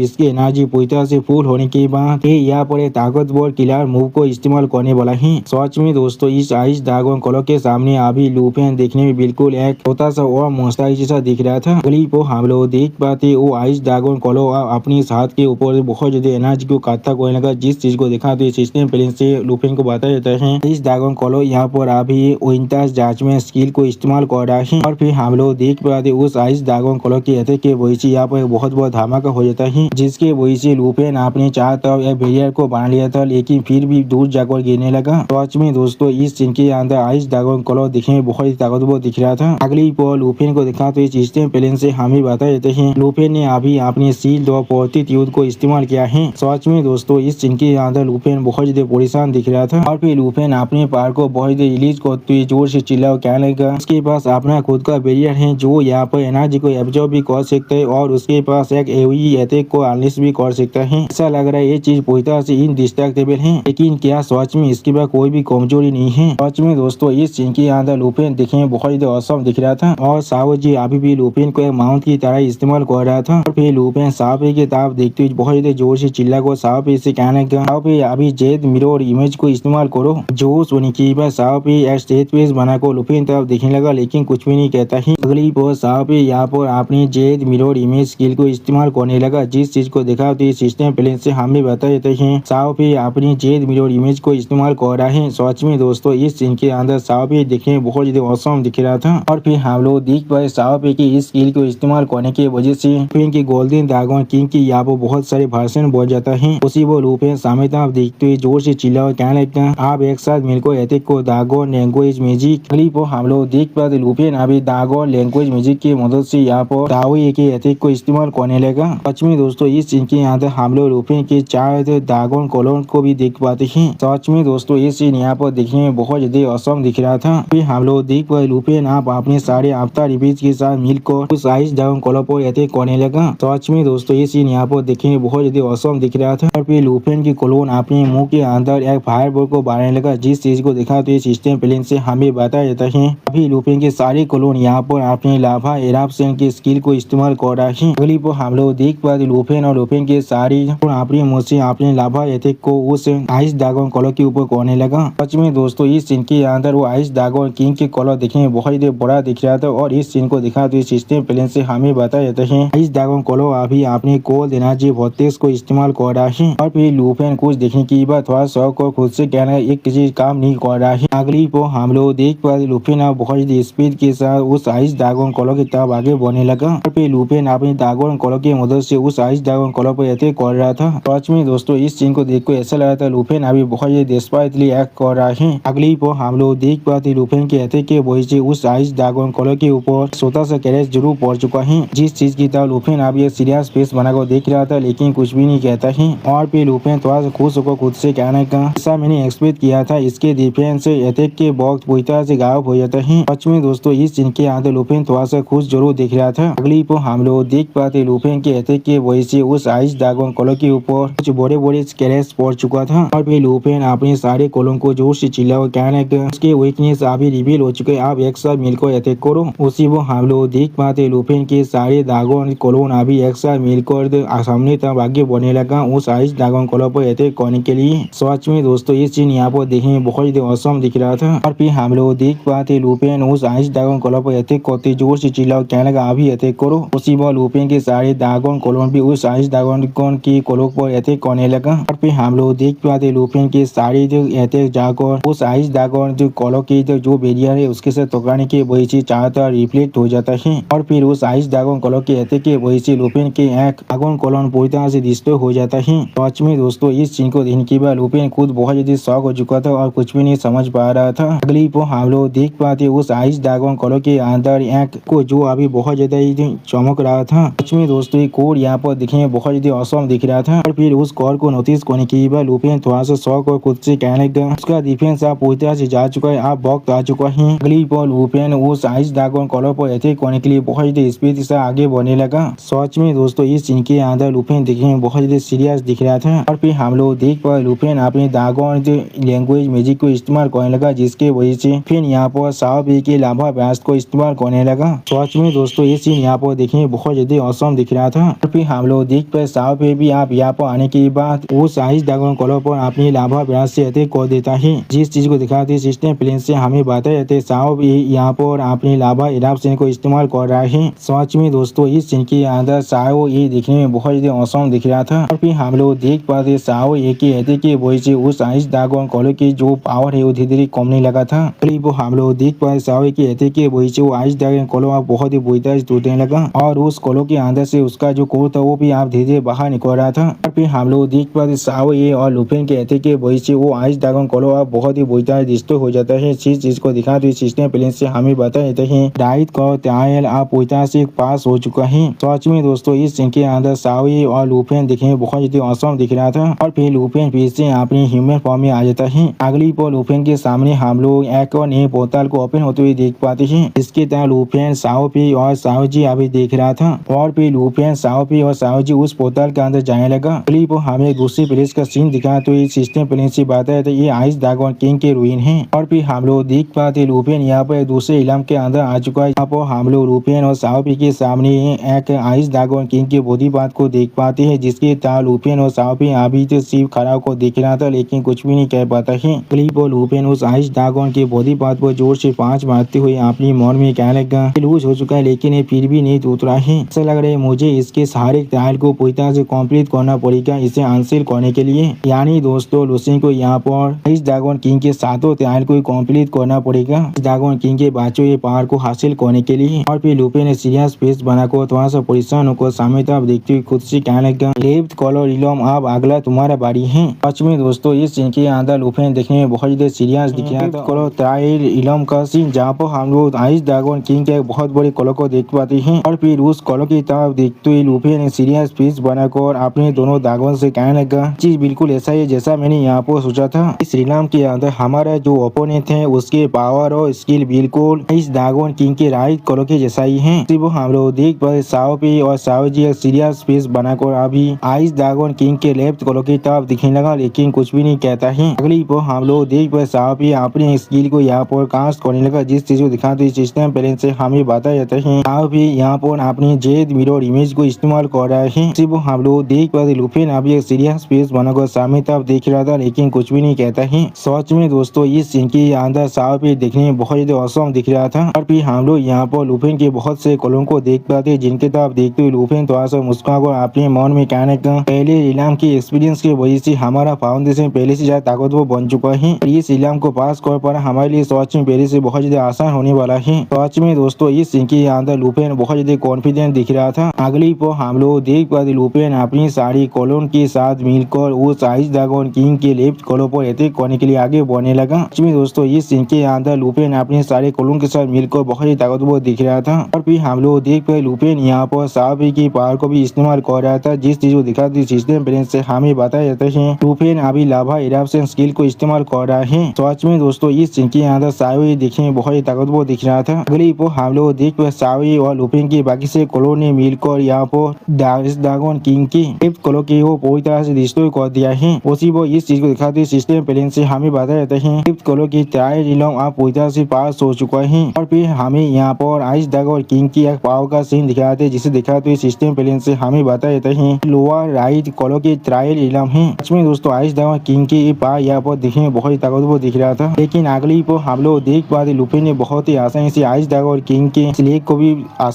S1: इसकी एनर्जी पूरी तरह से फुल होने के बाद यहाँ पर ताकतवर किलर मूव को इस्तेमाल करने वाला है। सच में दोस्तों इस आइस ड्रैगन कॉलो के सामने अभी लुफेन देखने में बिल्कुल एक छोटा सा और मोस्ताई जैसा दिख रहा था। क्लिप हम लोग देख पाते वो आइस ड्रैगन कॉलो अपनी हाथ के ऊपर बहुत ज्यादा एनर्जी को काटता करने लगा। जिस चीज को दिखाते सिस्टम प्लेन से लुफेन को बताया जाता है इस ड्रैगन कॉलो यहाँ पर अभी विंटर्स जजमेंट स्किल को इस्तेमाल कर रहा है और फिर हम लोग देख पाते उस आइस ड्रैगन कॉलो के अटैक के वजह से यहाँ पर बहुत बड़ा धमाका हो जाता है जिसके वजह से लुफेन अपने चार तरफ एक बैरियर को बना लिया था लेकिन फिर भी दूर जाकर गिरने लगा। सच में दोस्तों इस सीन के अंदर आइस ड्रैगन कॉलो दिखने में बहुत ही ताकतवर दिख रहा था। अगली पर लुफेन को दिखाते सिस्टम प्लेन से हमें बताया जाते हैं लुफेन ने अभी अपने शील्ड और प्रतियुद्ध को इस्तेमाल किया है। सच में दोस्तों इस सीन के अंदर लुफेन बहुत ज्यादा परेशान दिख रहा था और फिर लुफेन अपने पार को बहुत ज्यादा रिलीज करते हुए जोर से चिल्ला कहने लगा उसके पास अपना खुद का बैरियर है जो यहाँ पर एनर्जी को एब्जॉर्ब भी कर सकता है और उसके पास एक एवी अटैक को अनलिश भी कर सकता है। ऐसा लग रहा है ये चीज पूरी तरह से इनडिस्ट्रक्टेबल है लेकिन क्या सच में इसके पास कोई भी कमजोरी नहीं है। सच में दोस्तों इस सीन के अंदर लुफेन दिखने में बहुत ज्यादा औसम दिख रहा था और साहब जी अभी भी लुफेन को एक माउंट की तरह इस्तेमाल कर रहा था और फिर लुफेन साहब की तरफ देखते हुए बहुत ज्यादा जोर से चिल्ला को साहब से कहने लगा साहब अभी जेड मिरर इमेज को इस्तेमाल करो। जो सुनी की बात साहब स्टेज पेज बनाकर लुफेन तरफ देखने लगा लेकिन कुछ भी नहीं कहता है। अगली पर साहब यहाँ पर अपनी जेड मिरर इमेज स्किल को इस्तेमाल करने लगा। जिस चीज को दिखाते सिस्टम प्लेन से हमें बताए जाते हैं साहब अपनी जेड मिरर इमेज को इस्तेमाल कर रहा है। सच में दोस्तों इस सीन के अंदर साहब देखने में बहुत ज्यादा औसम दिख रहा था और फिर हम लोग देख पाए साहब की इस स्किल को इस्तेमाल करने की वजह से लुफेन की गोल्डन ड्रैगन किंग की यहाँ पर बहुत सारे वर्जन बढ़ जाता है। उसी वो लुफेन सामने तरफ देखते हुए जोर से चिल्ला और कहने लगता आप एक साथ मिलकर अटैक को ड्रैगन लैंग्वेज म्यूजिक क्लिप हम लोग देख पाते लुफेन अभी ड्रैगन लैंग्वेज म्यूजिक की मदद से यहाँ पर दावी के अटैक को इस्तेमाल करने लगा। सच में दोस्तों इस सीन के अंदर हम लोग लुफेन के चार ड्रैगन कॉलोन को भी देख पाते हैं। सच में दोस्तों ये सीन यहाँ पर देखने में बहुत ज्यादा औसम दिख रहा था। फिर हम लोग देख पाए लुफेन आप अपने सारे आफ्टर रिपीज के साथ मिलकर उस आइस ड्रैगन कॉलो पर अटैक करने लगा। सच में दोस्तों ये सीन यहाँ पर देखने में बहुत ज्यादा औसम दिख रहा था और फिर लुफेन की कॉलोन अपने मुंह के अंदर एक फायरबॉल को बांधने लगा। जिस चीज को दिखाते सिस्टम प्लेन से हमें बताया जाता है अभी लुफेन के सारे कॉलोन यहाँ पर अपने लाभा एराप्शन की स्किल को इस्तेमाल कर रहा है। अगली पर हम लोग देख पाते लुफेन और लुफेन के सारी अपनी मुंह से अपने लाभा अटैक को उस आइस ड्रैगन कॉलो के ऊपर करने लगा। सच में दोस्तों इस सीन के अंदर वो आइस ड्रैगन किंग के कॉलो दिखने में बहुत ही बड़ा दिख रहा था और इस सीन को दिखाते हुए सिस्टम प्लेन से हमें बताया जाता है आइस ड्रैगन कॉलो अभी अपने कोल्ड एनर्जी वोर्टेक्स को इस्तेमाल कर रहा है और फिर लुफेन कुछ देखने की बात थोड़ा शौक और खुद से कहना एक किसी काम नहीं कर रहा है। अगली पर हम लोग देख पाते लुफेन अब बहुत ज्यादा स्पीड के साथ उस आइस ड्रैगन कॉलो की तरफ आगे बढ़ने लगा और फिर लुफेन अपने ड्रैगन कॉलो की मदद से उस आइस ड्रैगन कॉलो पर अटैक कर रहा था। सच में दोस्तों इस सीन को देखकर ऐसा लगा था लुफेन अभी बहुत ज्यादा डेस्परेटली एक्ट कर रहा है। अगली पर हम लोग देख पाते लुफेन के अटैक के वजह से उस आइस ड्रैगन कॉलो के ऊपर छोटा सा क्रैश जरूर पड़ चुका है। जिस चीज की तरफ लुफेन अभी सीरियस फेस बनाकर देख रहा था लेकिन कुछ भी नहीं कहता है और फिर लुफेन थोड़ा सा खुश होकर खुद से कहने का ऐसा मैंने एक्सपेक्ट किया था। इसके डिफेंस अटैक के वक्त पूरी तरह से गायब हो जाता है। सच में दोस्तों इस सीन के अंदर लुफिन थोड़ा सा खुश जरूर दिख रहा था। अगली पर हम लोग देख पाते लुफिन के अटैक की वजह से उस आइस ड्रैगन कॉलों के ऊपर कुछ बड़े बड़े स्क्रैच पड़ चुका था और फिर लुफिन अपने सारे कॉलों को जोर से चिल्ला और कहने लगा उसके वीकनेस अभी रिवील हो चुके, आप एक साथ मिलकर अटैक करो। उसी वो हम लोग देख पाते लुफिन के सारे ड्रैगन कॉलोन अभी एक साथ मिलकर सामने तक आगे बढ़ने लगा उस आइस ड्रैगन कॉलों पर अटैक करने के लिए। सच में दोस्तों ये सीन यहाँ पर देखने में बहुत ही औसम दिख रहा था और फिर हम लोग देख पाते लुफिन उस आइस ड्रैगन कॉलों पर अटैक करते जोर से चिल्ला और कहने लगा अभी अटैक करो। उसी वो लुफिन के सारे ड्रैगन कॉलोन भी उस आइस ड्रैगन की कॉलों पर अटैक करने लगा और फिर हम लोग देख पाते लुफिन के सारे अटैक जाकर उस आइस ड्रैगन कॉलों के जो बैरियर है उसके साथ टकराने की वजह से चारों तरफ रिफ्लेक्ट हो जाता है और फिर उस आइस ड्रैगन कॉलों के अटैक की वजह से लुफिन के एक ड्रैगन कॉलोन पूरी तरह से डिस्ट्रॉय हो जाता है। सच में दोस्तों इस सीन को देखने के बाद लुफिन खुद बहुत ज्यादा शॉक हो चुका था और कुछ भी नहीं समझ पा रहा था। अगली पर हम लोग देख पाते उस आइस ड्रैगन कॉलों के अंदर एक को जो अभी बहुत ज्यादा ही चमक रहा था। सच में दोस्तों ये कोड यहाँ पर दिखने में बहुत ज्यादा औसम दिख रहा था और फिर उस कोड को नोटिस करने के बाद लुफिन थोड़ा सा शॉक और खुद से कहने लगा उसका डिफेंस आप पूरी तरह से जा चुका है, आप वक्त आ चुका है। अगली पर लुफिन उस आइस ड्रैगन कॉलों पर अटैक करने के लिए बहुत ज्यादा स्पीड से आगे बढ़ने लगा। सच में दोस्तों इस सीन के अंदर लुफिन दिखने में बहुत ज्यादा सीरियस दिख रहा था और फिर हम लोग देख पाए लुफिन अपने ड्रैगन लैंग्वेज मैजिक को इस्तेमाल करने लगा जिसके वजह से फिर यहाँ पर साओबी के लाभा ब्लास्ट को इस्तेमाल करने लगा। सच में दोस्तों ये सीन यहाँ पर देखने में बहुत ज्यादा औसम दिख रहा था और फिर हम लोग देख पाए साओबी भी आप यहाँ पर आने के बाद उस आइस ड्रैगन कॉलों पर अपनी लाभा ब्लास्ट से अटैक कर देता है। जिस चीज को दिखाते सिस्टम प्लेन से हमें बताए जाते साओबी यहाँ पर अपनी लाभा इराप्शन को इस्तेमाल कर रहा है। सच में दोस्तों इस सीन के अंदर साओ ये दिखने में बहुत ज्यादा औसम दिख रहा था और फिर हम लोग देख पाते साओ एक ही अटैक की वजह से उस आइस ड्रैगन कॉलों की जो पावर है वो धीरे धीरे कमने लगा था। वो हम लोग देख पाए साओ की अटैक की वजह से वो आइस ड्रैगन कॉलों बहुत ही बुरी तरह से टूटने लगा और उस कॉलों के अंदर से उसका जो कोर था वो भी आप धीरे धीरे बाहर निकल रहा था और फिर हम लोग देख पाते साओ ये और लुफिन के अटैक की वजह से वो आइस ड्रैगन कॉलों बहुत ही बुरी तरह डिस्ट्रॉय हो जाता है। इस चीज को दिखाते सिस्टम प्लेन से हमें बता देते हैं डाइट का ट्रायल आप पूरी तरह से पास हो चुका है। सच में दोस्तों इस सीन के अंदर साओ और लुफिन दिखने में बहुत ज्यादा औसम दिख रहा था और फिर लुफिन फिर से अपने ह्यूमन फॉर्म में आ जाता है। अगली पर लुफिन के सामने हम लोग एक और नए पोर्टल को ओपन होते हुए देख पाते हैं। इसके तहत लुफिन साओपी और साओजी अभी देख रहा था और फिर लुफिन साओपी और साओजी उस पोर्टल के अंदर जाने लगा। अगली पर हमें दूसरी प्लेस का सीन दिखा तो ये सिस्टम प्लेन से बताया था ये आइस ड्रैगन किंग के रूइन है और फिर हम लोग देख पाते लुफिन यहाँ पर दूसरे इलाम के अंदर आ चुका है। यहाँ पर हम लोग लुफिन और साओपी के सामने एक आइस ड्रैगन किंग की बॉडी पार्ट को देख पाते हैं जिसके तहत लुफिन और साओपी अभी तो शिव खड़ा को देख रहा था लेकिन कुछ भी नहीं कह पाता है। क्लिप और लुफिन उस आइस ड्रैगन के बॉडी पार्ट पर जोर से 5 मारते हुए अपनी मन में कहने लगा लूज हो चुका है लेकिन ये फिर भी नहीं टूट रहा है। ऐसा लग रहा है मुझे इसके सारे ट्रायल को पूरी तरह से कंप्लीट करना पड़ेगा इसे हासिल करने के लिए। यानी दोस्तों लुफिन को यहाँ पर आइस ड्रैगन किंग के सातों ट्रायल को कंप्लीट करना पड़ेगा ड्रैगन किंग के बच्चों ये पावर को हासिल करने के लिए। और फिर लुफिन ने सीरियस फेस बनाकर थोड़ा सा परेशान होकर सामने तरफ देखते हुए खुद से कहने लगा लेफ्ट कॉलर इलम अब अगला तुम्हारा बारी है। सच में दोस्तों इस सीन के अंदर लुफिन देखने में बहुत ज्यादा सीरियस दिख रहा था। कॉलर ट्रायल इलम का सीन जहाँ पर हम लोग आइस ड्रैगन किंग के बहुत बड़े कॉलर को देख पाते हैं और फिर उस कॉलर की तरफ देखते हुए लुफिन ने सीरियस फेस बनाकर अपने दोनों ड्रैगन से कहने लगा चीज बिल्कुल ऐसा ही जैसा मैंने यहाँ पर सोचा था। इस इलम के अंदर हमारा जो ओपोनेंट है उसके पावर और स्किल बिल्कुल इस ड्रैगन किंग के राइट कॉलर के जैसा ही है। सिर्फ हम लोग देख पाए साओपी और साओजी सीरियस फेस बनाकर अभी आइस ड्रैगन किंग के लेफ्ट कॉलर की तरफ दिखने लगा लेकिन कुछ भी नहीं कहता है। अगली पर हम लोग देख पाए साओपी अपने स्किल को यहाँ पर कास्ट करने लगा जिस चीज को दिखाते सिस्टम प्लेन से हमें बताया जाता है साओपी यहाँ पर अपनी जेड मिरर इमेज को इस्तेमाल कर रहा है। सिर्फ हम लोग देख पाए लुफिन अभी एक सीरियस फेस बनाकर सामने तरफ देख रहा था लेकिन कुछ भी नहीं कहता है। सच में दोस्तों इस सीन के अंदर साओपी देखने में बहुत ज्यादा औसम दिख रहा था और फिर हम लोग यहाँ पर लुफिन के बहुत से कॉलम को देख पाते जिनके तरफ देखते हुए लुफिन थोड़ा सा मुस्कुराकर अपने मन में कहने का पहले इलाम की एक्सपीरियंस की वजह से हमारा फाउंडेशन पहले से ज्यादा ताकतवर बन चुका है। इस इलाम को पास कर पाना हमारे लिए सच में पहले से बहुत ज्यादा आसान होने वाला है। सच में दोस्तों इस सीन के अंदर लुफिन बहुत ज्यादा कॉन्फिडेंट दिख रहा था। अगली पर हम लोग देख पाते लुफिन अपनी सारी कॉलोन के साथ मिलकर उस आइस ड्रैगन किंग के लेफ्ट कॉलों पर अटैक करने के लिए आगे बढ़ने लगा। सच में दोस्तों इस सीन के अंदर लुफिन अपने सारे कॉलोन के साथ मिलकर बहुत ही ताकतवर दिख रहा था और फिर हम लोग देख पाए लुफिन यहाँ पर साओपी की पावर को भी इस्तेमाल कर रहा था जिस चीज को दिखाती सिस्टम प्लेन से हमें बताया जाता है लुफिन अभी लाभा इराप्शन स्किल को इस्तेमाल कर रहा है। सच में दोस्तों दोस्तों इस सीन के अंदर सावी दिखने में बहुत ही ताकतवर दिख रहा था। अगली वो हम लोग देख पाए सावी और लुपिन की बाकी से क्लो ने मिलकर यहाँ पर ड्रैगन किंग की फिफ्थ क्लो की वो पूरी तरह से डिस्ट्रॉय कर दिया है। उसी वो इस चीज को दिखाते सिस्टम प्लेन से हमें बता जाता है फिफ्थ क्लो की ट्रायल रिलम आप पूरी तरह से पास हो चुका है। और फिर हमें यहाँ पर आइस ड्रैगन किंग की एक पावर का सीन दिखाते जिसे दिखाते सिस्टम प्लेन से हमें बता जाता है लोअर राइट क्लो की ट्रायल रिलम है। इसमें दोस्तों आइस ड्रैगन किंग की पावर यहाँ पर दिखने में बहुत ही ताकतवर दिख रहा था। लेकिन अगली पर हम लोग देख पाते लुपिन ने बहुत ही आसानी से आइस ड्रैगन किंग के स्लेग को भी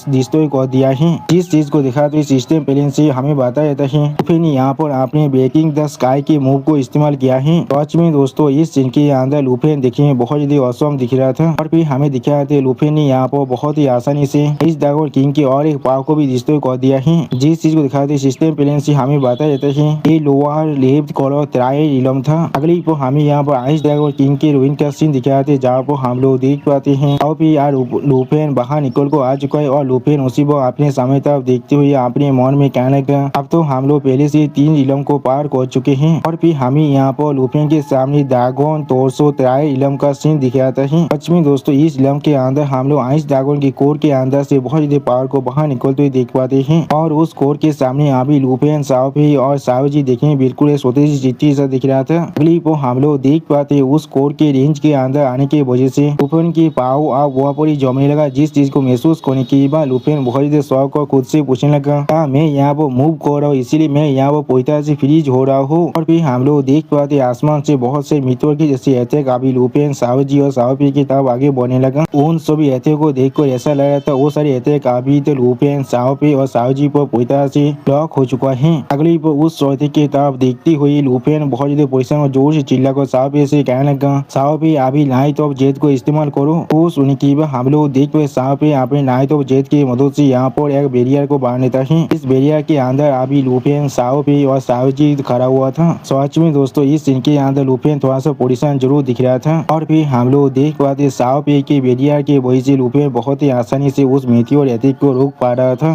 S1: डिस्ट्रॉय कर दिया है। जिस चीज को दिखाते सिस्टम प्लेन से हमें बताया जाता है लुपिन ने यहाँ पर आपने ब्रेकिंग द स्काई के मूव को इस्तेमाल किया है। टॉर्च में दोस्तों इस सीन के अंदर लुपिन दिखने में बहुत ज्यादा औसम दिख रहा था। और फिर हमें दिखाया था लुपिन ने यहाँ पर बहुत ही आसानी से आइस ड्रैगन किंग के और एक पावर को भी डिस्ट्रॉय कर दिया है। जिस चीज को दिखाते सिस्टम प्लेन से हमें बताया जाता है ये lower left collar trial realm था। अगली पर हमें यहाँ पर आइस ड्रैगन किंग के रूइन का सीन दिखाया थे जहाँ पर हम लोग देख पाते हैं और फिर यार लुपिन बाहर निकल को आ चुका है और लुपिन उसी को अपने सामने तरफ देखते हुए अपने मन में कहने लगा अब तो हम लोग पहले से 3 रिलम को पार कर चुके हैं। और फिर हमें यहाँ पर लुपिन के सामने ड्रैगन टोर्सो ट्रायल रिलम का सीन दिखाता है। पश्चिमी दोस्तों इस रिलम के अंदर हम लोग आइस ड्रैगन की कोर के अंदर से बहुत ज्यादा पावर को बाहर निकलते हुए देख पाते हैं। और उस कोर के सामने अभी लुपिन साओपी और सावजी देखने बिल्कुल स्वदेशी चिट्ठी सा दिख रहा था। अगली को हम लोग देख पाते उस कोर के रेंज के अंदर आने की वजह से लुपिन की पावर अब वहाँ पर ही जमने लगा। जिस चीज को महसूस करने के बाद लुपिन बहुत ज्यादा शौक और खुद से पूछने लगा मैं यहाँ पर मूव कर रहा हूँ इसीलिए मैं यहाँ पर पूरी तरह से फ्रीज हो रहा हूँ। और फिर हम लोग देख पाते आसमान से बहुत से मित्रों के जैसे अटैक अभी लुपिन सावजी और सावपी की तरफ आगे बढ़ने लगा। उन सभी अटैक को देखकर ऐसा लग रहा था वो सारे अटैक अभी तो लुपिन सावपी और सावजी पर पूरी तरह से लॉक हो चुका है। अगली पर उस सौदे की तरफ देखती हुई लुपिन बहुत ज्यादा पोजिशन और जोर से चिल्ला कर सावपी से कहने लगा सावपी अभी नाइट ऑफ जेट को इस्तेमाल करो। वो सुनने के बाद हम लोग देख पाए सावपी अपने नाइट ऑफ जेट की मदद से यहाँ पर एक बैरियर को बांध लेता है। इस बैरियर के अंदर अभी लुपिन सावपी और सावजी खड़ा हुआ था। सच में दोस्तों इस सीन के अंदर लुपिन थोड़ा सा पोजिशन जरूर दिख रहा था। और फिर हम लोग देख पाते सावपी के बैरियर के वजह से लुपिन बहुत ही आसानी से उस मेथियोर अटैक को रोक पा रहा था।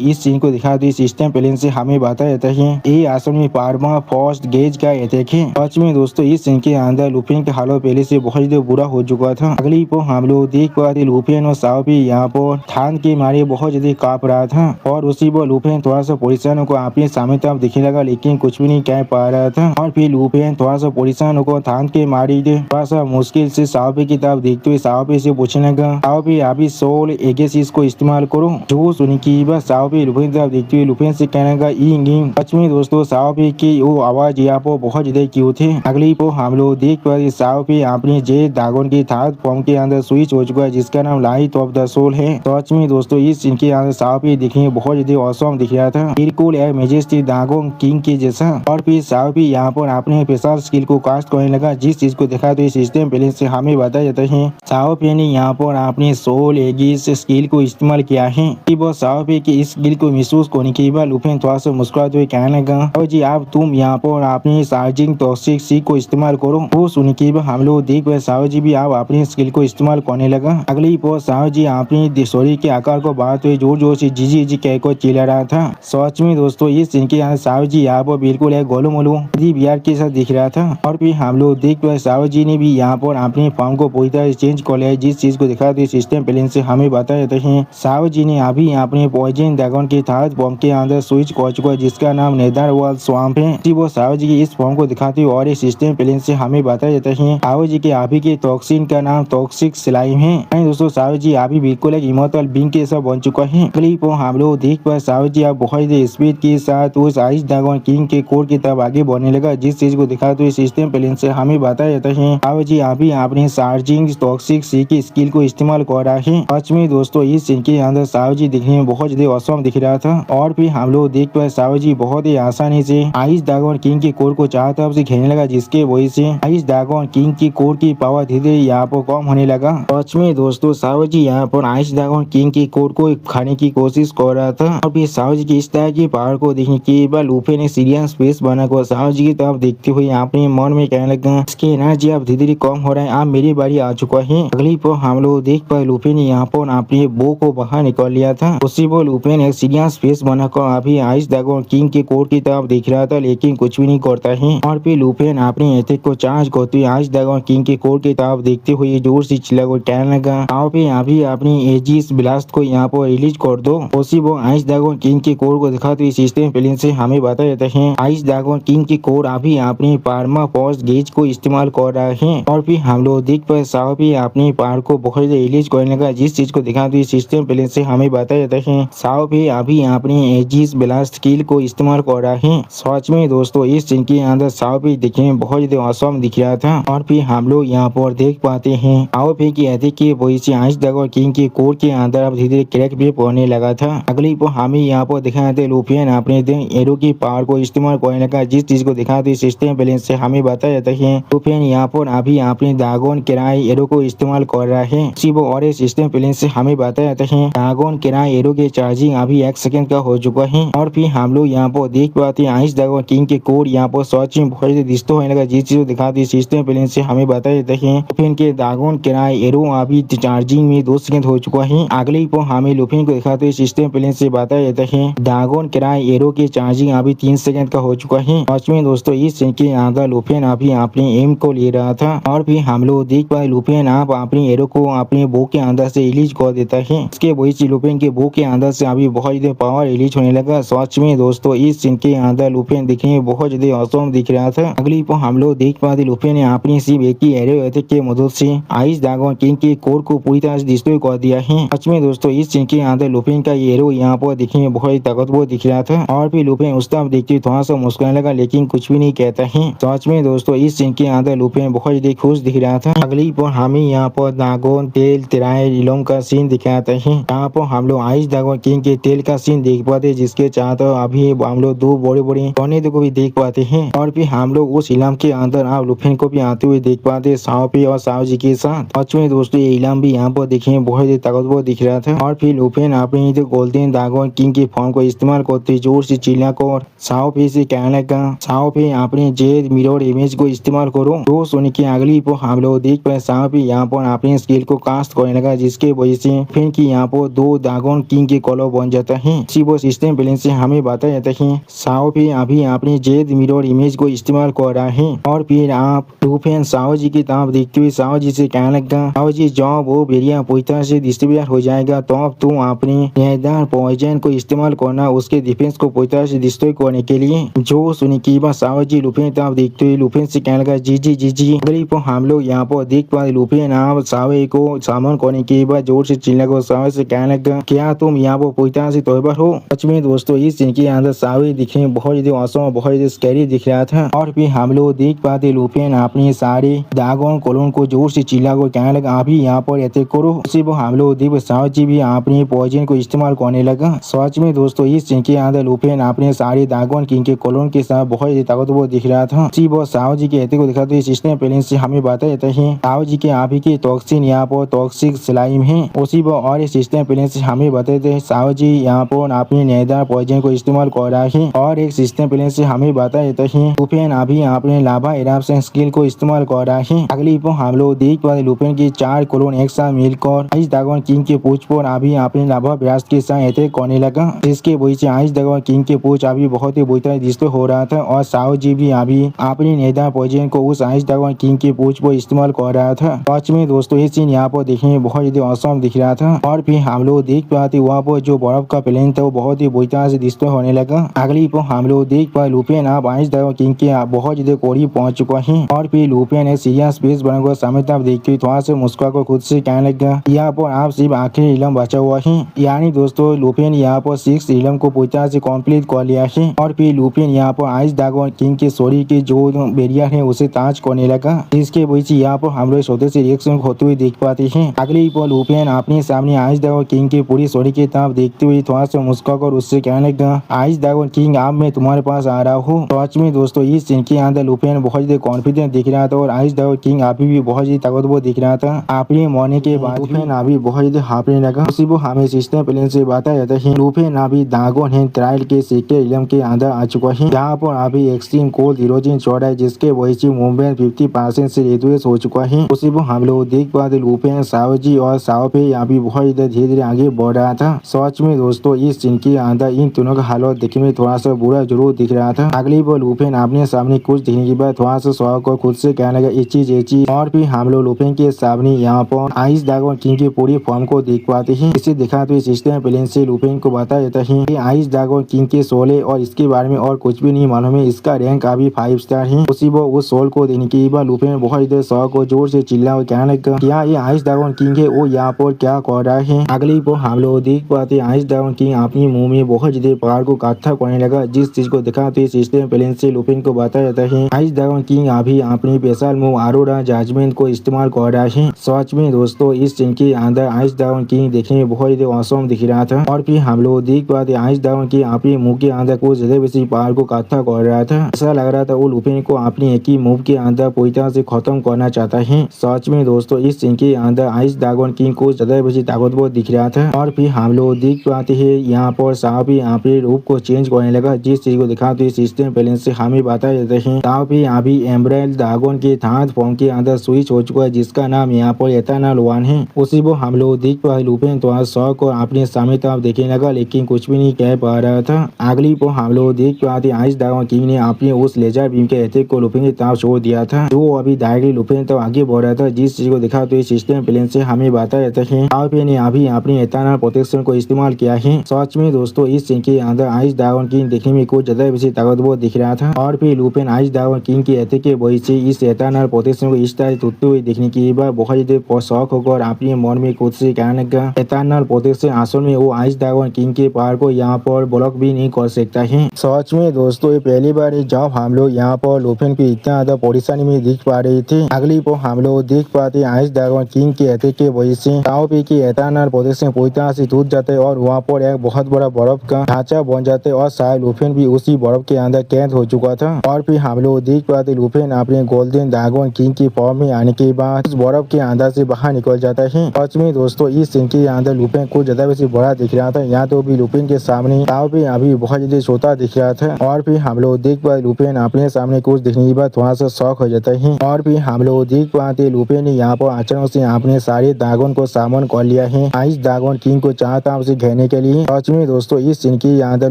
S1: इस सीन को दिखाते सिस्टम प्लेन से हमें बताया जाता है ये असल में पार्मा फर्स्ट गेज का अटैक है। सच में दोस्तों इस सीन के अंदर लुपिन का हालत पहले से बहुत ज्यादा बुरा हो चुका था। अगली को हम लोग देख पाते लुपिन और सावपी यहाँ पर थान के मारे बहुत ज्यादा कांप रहा था। और उसी पर लुपिन थोड़ा सा पोजिशन को अपने सामने तरफ दिखने लगा लेकिन कुछ भी नहीं कह पा रहा था। और फिर लुपिन थोड़ा सा पोजिशन को थान के मारी थोड़ा सा मुश्किल से सावपी की तरफ देखते हुए सावपी से पूछने लगा सावपी अभी सोल एगेसिस को इस्तेमाल करो। जो सुनी की बस सावपी लुपिन तरफ देखते हुए लुपिन से कहने लगा इंग इंग। सच में दोस्तों सावपी की वो आवाज यहाँ पर बहुत ज्यादा क्यूट है। अगली को हम लोग देख पाते सावपी अपनी जेट ड्रैगन की थर्ड फॉर्म के अंदर स्विच हो चुका है जिसका नाम लाइट ऑफ द सोल है। सच में दोस्तों इस सीन के अंदर सावपी दिखने बहुत ज्यादा औसम दिख रहा था बिल्कुल एक मेजेस्टिक ड्रैगन किंग के जैसा। और फिर सावपी यहाँ पर अपने स्पेशल स्किल को कास्ट करने लगा जिस चीज को देखा तो सिस्टम प्लेन से हमें बताया जाता है सावपी ने यहाँ पर अपने सोल एगिस स्किल को इस्तेमाल किया है। वो सावपी की इस स्किल को महसूस करने के बाद लुपिन थोड़ा सा मुस्कुराते हुए कहने लगा जी आप तुम यहाँ पर अपनी चार्जिंग टॉक्सिक सी को इस्तेमाल करो। वो सुन के बाद हम लोग देख पाए सावजी भी आप अपनी स्किल को इस्तेमाल करने लगा। अगली पर सावजी अपनी शरीर के आकार को बढ़ाते हुए जोर जोर से जी जी कह को चिल्ला रहा था। सच में दोस्तों इस सीन के यहाँ सावजी यहाँ पर बिल्कुल एक गोलू मोलू बिहार के साथ दिख रहा था। और फिर हम लोग देख पाए सावजी ने भी यहाँ पर अपनी फॉर्म को पूरी तरह चेंज कर लिया जिस चीज को दिखाते सिस्टम प्लेन से हमें बताया जाता है सावजी ने अभी अपने पॉइजन ड्रैगन के थर्ड फॉर्म के अंदर स्विच कर चुका है जिसका नाम नेदरवर्ल्ड स्वाम्प है। वो सावजी की इस फॉर्म को दिखाते हुए और इस सिस्टम प्लेन से हमें बताया जाता है सावजी के अभी के टॉक्सिन का नाम टॉक्सिक स्लाइम है। दोस्तों सावजी अभी बिल्कुल एक इमोर्टल बीइंग के साथ बन चुका है। क्लिप हम लोग देख पाए सावजी अब बहुत स्पीड के साथ उस आइस ड्रैगन किंग के कोर की तरफ आगे बढ़ने लगा जिस चीज को दिखाते हुए सिस्टम प्लेन से हमें बताया जाता है सावजी अभी अपने चार्जिंग टॉक्सिक सी की स्किल को इस्तेमाल कर रहा है। सच में दोस्तों इस सीन के अंदर सावजी दिखने में बहुत ज्यादा औसम दिख रहा था। और फिर हम लोग देख पाए सावजी बहुत ही आसानी से आइस ड्रैगन किंग के कोर को चारों तरफ से घेरने लगा जिसके वजह से आइस ड्रैगन किंग की कोर की पावर धीरे धीरे यहाँ पर कम होने लगा। सच में दोस्तों सावजी यहाँ पर आइस ड्रैगन किंग की कोर को खाने की कोशिश कर रहा था। और फिर सावजी की इस तरह की पावर को देखने के बाद लुपिन ने सीरियस फेस बनाकर सावजी की तरफ देखते हुए अपने मन में कहने लगा इसकी एनर्जी अब धीरे धीरे कम हो रहा है अब मेरी बारी आ चुका है। अगली पर हम लोग देख पाए लुपिन ने यहाँ पर अपने बो को बाहर निकाल लिया था। उसी पर लुपिन एक सीरियस फेस बनाकर अभी आइस ड्रैगन किंग के कोर की तरफ देख रहा था लेकिन कुछ भी नहीं करता है। और फिर लुपिन अपने अटैक को चार्ज करते हुए आइस ड्रैगन ड्रैगन किंग के कोर की तरफ देखते हुए जोर से चिल्ला कर कहने लगा, आओ पे अभी अपनी एजिस ब्लास्ट को यहाँ पर रिलीज कर दो। उसी वो आइस ड्रैगन किंग के कोर को दिखाते हुए सिस्टम प्लेन से हमें बता देते हैं आइस ड्रैगन किंग के कोर अभी अपनी पार्मा पॉज गेज को इस्तेमाल कर रहा है और फिर हम लोग देख पाए साहब भी अपनी पार को बहुत रिलीज करने का जिस चीज को दिखाते हुए सिस्टम प्लेन से हमें बता देते हैं साहब भी अभी अपनी एजिस ब्लास्ट स्किल को इस्तेमाल कर रहा है। सच में दोस्तों इस सीन के अंदर साहब भी दिखने में बहुत ज्यादा औसम दिख रहा था और फिर हम लोग यहाँ पर देख पाते हैं आओ फिर की ऐसे की वही से आइस ड्रैगन किंग के कोर के अंदर अब धीरे धीरे क्रैक भी पड़ने लगा था। अगली पर हमें यहाँ पर दिखाते लुफियन अपने एरो की पावर को इस्तेमाल करने लगा जिस चीज को दिखाते सिस्टम बैलेंस से हमें बता जाता है लुफियन यहाँ पर अभी अपने ड्रैगन किराए एरो को इस्तेमाल कर रहा है। इसी वो और सिस्टम बैलेंस से हमें बता जाता है ड्रैगन किराए एरो के चार्जिंग अभी 1 सेकंड का हो चुका है और फिर हम लोग यहाँ पर देख पाते हैं आइस ड्रैगन किंग के कोर यहाँ पर सच में बहुत दिस्त होने लगा जिस चीज को दिखाते सिस्टम बैलेंस से हमें बता जाता है लुफियन के ड्रैगन किराए एरो अभी चार्जिंग में 2 सेकंड हो चुका है। अगले पर हमें लुफियन को दिखाते हुए सिस्टम बैलेंस से बताया जाता है ड्रैगन किराए एरो के चार्जिंग अभी 3 सेकंड का हो चुका है। सच में दोस्तों इस सीन के अंदर लुफियन अभी अपने एम को ले रहा था और फिर हम लोग देख पाए लुफियन आप अपने एरो को अपने बो के अंदर से रिलीज कर देता है। इसके वही लुफियन के बो के अंदर से अभी बहुत ज्यादा पावर रिलीज होने लगा। सच में दोस्तों इस सीन के अंदर लुफियन दिखने में बहुत ज्यादा औसम दिख रहा था। अगली पर हम लोग देख पाते लुफियन ने अपनी सिर्फ एक ही एरो अटैक के मदद से आइस ड्रैगन किंग के कोर को पूरी तरह से डिस्ट्रॉय कर दिया है। सच में दोस्तों इस सीन के अंदर लुफियन का ये एरो यहाँ पर दिखने में बहुत ताकतवर दिख रहा था और फिर लुफियन उस तरफ देखते थोड़ा सा मुस्कुराने लगा लेकिन कुछ भी नहीं कहता है। सच में दोस्तों इस सीन के अंदर लुफियन बहुत ज्यादा खुश दिख रहा था। अगली पर हमें यहाँ पर ड्रैगन तेल तिराए रिलोम का सीन दिखाते हैं। यहाँ पर हम लोग आइस ड्रैगन किंग के तेल का सीन देख पाते जिसके चाहते अभी हम लोग 2 बड़े बड़े टॉर्नेडो को भी देख पाते हैं और फिर हम लोग उस इलाम के अंदर आप लुफियन को भी आते हुए देख पाते साओपी और साओजी के साथ। सच में दोस्तों ये इलाम भी यहाँ पर देखने में बहुत ताकतवर दिख रहा था और फिर लुफियन अपने गोल्डन ड्रैगन किंग के फॉर्म को इस्तेमाल करते जोर से चिल्ला कर साओपी से कहने लगा साओपी अपने जेड मिरर इमेज को इस्तेमाल करो। तो सुन के अगली पर हम लोग देख पाए साओपी यहाँ पर अपने स्किल को कास्ट करने लगा जिसके वजह से फिर की यहाँ पर 2 ड्रैगन किंग के कॉलो बन जाता है। इसी वो सिस्टम बैलेंस से हमें बताया जाता है साओपी अभी अपने जेड मिरर इमेज को इस्तेमाल कर रहा है और फिर आप लुफियन साओजी की तरफ देखते हुए साओजी से कहने लगा साओजी जब वो बेरिया पूरी तरह से डिस्ट्रीब्यूट हो जाएगा तो अब तुम अपने नेदार पॉइजन को इस्तेमाल करना उसके डिफेंस को पूरी तरह से डिस्ट्रॉय करने के लिए। जो सुनी की बात साओजी लुफियन तरफ देखते हुए लुफियन से कहने लगा जी जी जी जी। अगली पर हम लोग यहाँ पर देख पाए लुफियन आप सावे को सामन करने के बाद जोर से चिल्लाकर सावे से कहने लगा क्या तुम यहाँ पर पूरी तरह से तौबा हो। सच में दोस्तों इस सीन के अंदर सावे दिखने में बहुत ज्यादा औसम बहुत ज्यादा स्कैरी दिख रहा था और फिर हम लोग देख पाते लुफियन अपने सारे ड्रैगन कॉलोन को जोर से चिल्लाकर कहने लगा अभी यहाँ पर अटैक करो। उसी पर हम लोग देख साओजी भी अपने पॉइजन को इस्तेमाल करने लगा। सच में दोस्तों इस सीन के अंदर लुफियन अपने सारे ड्रैगन किंग के कॉलोन के साथ बहुत ज्यादा ताकतवर दिख रहा था। इसी वो साओजी के अटैक को दिखाते हुए सिस्टम बैलेंस से हमें बताया जाता है साओजी के अभी के टॉक्सिन यहाँ पर टॉक्सिक स्लाइम है। उसी वो और सिस्टम बैलेंस से हमें बताते हैं साओजी यहाँ पर अपने नेदार पॉइजन को इस्तेमाल कर रहा है और एक सिस्टम बैलेंस से हमें बताया जाता है लुफियन अभी अपने लाभा इराप्शन स्किल को इस्तेमाल कर रहा है। अगली पर हम लोग देख पाते लुफियन के 4 कॉलोन एक साथ मिलकर आइस ड्रैगन किंग के पूछ पर अभी अपने लाभा ब्लास्ट के साथ अटैक करने लगा जिसके वजह से आइस ड्रैगन किंग के पूछ अभी बहुत ही बुरी तरह डिस्ट्रॉय हो रहा था और साओजी भी अभी अपने नेदार पॉइजन को उस आइस ड्रैगन किंग के पूछ पर इस्तेमाल कर रहा था। सच में दोस्तों ये सीन यहाँ पर देखने में बहुत ज्यादा औसम दिख रहा था और फिर हम लोग देख पाते वहाँ पर जो बर्फ का प्लेन था वो बहुत ही बुरी तरह से डिस्ट्रॉय होने लगा। अगली पर हम लोग देख पाए लुफियन आप आइस ड्रैगन किंग के बहुत ज्यादा करीब पहुंच चुका है और फिर लुफियन ने सीरियस स्पेस बनाकर सामने तरफ देखते हुए थोड़ा से मुस्कुरा कर खुद से कहने लगा यहाँ पर आप सिर्फ आखिरी इलम बचा हुआ है। यानी दोस्तों लुफियन यहाँ पर 6 इलम को पूरी तरह से कंप्लीट कर लिया है और फिर लुफियन यहाँ पर आइस ड्रैगन किंग के शरीर के जो बैरियर है उसे ताज करने लगा जिसके वजह से यहाँ पर हम लोग छोटे से रिएक्शन होते हुए देख पाते हैं। अगली पर लुफियन अपने सामने आइस ड्रैगन किंग के पूरी शरीर की तरफ देखते हुए थोड़ा सा मुस्कुरा कर उससे कहने लगा आइस ड्रैगन किंग अब मैं तुम्हारे पास आ रहा हूँ। सच में दोस्तों इस सीन के अंदर लुफियन बहुत ज्यादा कॉन्फिडेंट दिख रहा था और आइस ड्रैगन किंग अभी भी बहुत ज्यादा ताकतवर दिख रहा था। अपने मरने के बाद लुफियन अभी बहुत ज्यादा हांफने लगा। उसी को हमें सिस्टम प्लेन से बताया जाता है लुफियन अभी ड्रैगन है ट्रायल के सेक्टर इलम के अंदर आ चुका है जहाँ पर अभी एक्सट्रीम कोल्ड इरोजन चौड़ा है जिसके वजह से मूवमेंट 50% से रिड्यूस हो चुका है। उसी को हम लोग देख पाते लुफियन साओजी और साओपे अभी बहुत ज्यादा धीरे धीरे आगे बढ़ रहा था। सच में दोस्तों इस सीन के अंदर इन दोनों का हालत देखने में थोड़ा सा बुरा जरूर दिख रहा था। अगली बार लुफियन अपने सामने कुछ देखने के बाद थोड़ा सा सौ को खुद से कहने लगा ये चीज और फिर हम लोग लुफिन के सामने यहाँ पर आइस ड्रैगन किंग की पूरी फॉर्म को देख पाते हैं। इसे दिखाते हुए सिस्टम प्लेन से लुफिन को बता देता है कि आइस ड्रैगन किंग के सोल है और इसके बारे में और कुछ भी नहीं मालूम है। इसका रैंक अभी 5 स्टार है। उसी वो उस सोल को देने के बाद लुफिन बहुत इधर शौक और जोर से चिल्ला और कहने लगा क्या ये आइस ड्रैगन किंग है, वो यहाँ पर क्या कर रहा है। अगली वो हम लोग देख पाते आइस ड्रैगन किंग अपनी मुंह में बहुत ज्यादा पहाड़ को इकट्ठा करने लगा। जिस चीज को दिखाते सिस्टम प्लेन से लुफिन को बता जाता है आइस ड्रैगन किंग अभी अपनी स्पेशल मूव अरोरा जजमेंट को इस्तेमाल कर रहा है। सच में दोस्तों इस सीन के अंदर आइस ड्रैगन किंग देखने में बहुत ही औसम दिख रहा था और फिर हम लोग देख पाते आइस ड्रैगन किंग अपने मुंह के अंदर कुछ ज्यादा बेसी पहाड़ को इकट्ठा कर रहा था। ऐसा लग रहा था वो लुफिन को अपनी एक ही मूव के अंदर पूरी तरह से खत्म करना चाहता है। सच में दोस्तों इस सीन के अंदर आइस ड्रैगन किंग को ज्यादा बेसी ताकतवर दिख रहा था और फिर हम लोग देख पाते हैं यहाँ पर साहब अपने रूप को चेंज करने लगा। जिस चीज को दिखाते सिस्टम प्लेन से हमें बता देते हैं साहब अभी एमराल्ड ड्रैगन के थर्ड फॉर्म के अंदर स्विच हो चुका है जिसका नाम यहाँ पर एथेनल 1 है। उसी वो हम लोग देख पाए लुफिन तो शौक और अपने सामने तरफ देखने लगा लेकिन कुछ भी नहीं कह पा रहा था। अगली वो हम लोग देख पाते आइस ड्रैगन किंग ने अपने उस लेजर बीम के अटैक को लुफिन की तरफ छोड़ दिया था जो अभी डायरेक्टली लुफिन तो आगे बढ़ रहा था। जिस चीज को दिखा तो सिस्टम प्लेन से हमें बता देते हैं साहब ने अभी अपनी एथेनल प्रोटेक्शन को इस्तेमाल किया है। सच में दोस्तों इस सीन के अंदर आइस ड्रैगन किंग देखने में कुछ ज्यादा बेसी ताकतवर दिख रहा था और फिर लुफिन आइस ड्रैगन किंग के अटैक के वजह से इस एथेनल प्रोटेक्शन को इस तरह टूटते हुए देखने के बाद बहुत ज्यादा शौक होकर अपने मन में खुद से कहने का एथेनल प्रोटेक्शन असल में वो आइस ड्रैगन किंग के पावर को यहाँ पर ब्लॉक भी नहीं कर सकता है। सच में दोस्तों ये पहली बार है जब हम लोग यहाँ पर लुफिन की इतना ज्यादा परेशानी में दिख पा रहे थे। अगली को हम लोग देख पाते आइस ड्रैगन किंग के अटैक के वजह से ताओपी की एथेनल प्रोटेक्शन पूरी तरह से टूट जाते और वहाँ पर एक बहुत बड़ा बर्फ का ढांचा बन जाते और शायद लुफिन भी उसी बर्फ के अंदर कैद हो चुका था और फिर हम लोग देख पाते लुफिन अपने गोल्डन ड्रैगन किंग की फॉर्म में आने के बाद उस बर्फ के अंदर से बाहर निकल जाता है। सच में दोस्तों इस सीन के अंदर लुफिन कुछ ज्यादा वैसे बड़ा दिख रहा था। यहाँ तो भी लुफिन के सामने ताओपी अभी बहुत ज्यादा छोटा दिख रहा था और फिर हम लोग देख पाते लुफिन अपने सामने कुछ दिखने के बाद थोड़ा सा शौक हो जाता है और फिर हम लोग देख पाते लुफिन ने यहाँ पर अचानक से अपने सारे ड्रैगन को सामन कर लिया है आइस ड्रैगन किंग को चाहता उसे घेरने के लिए। सच में दोस्तों इस सीन के अंदर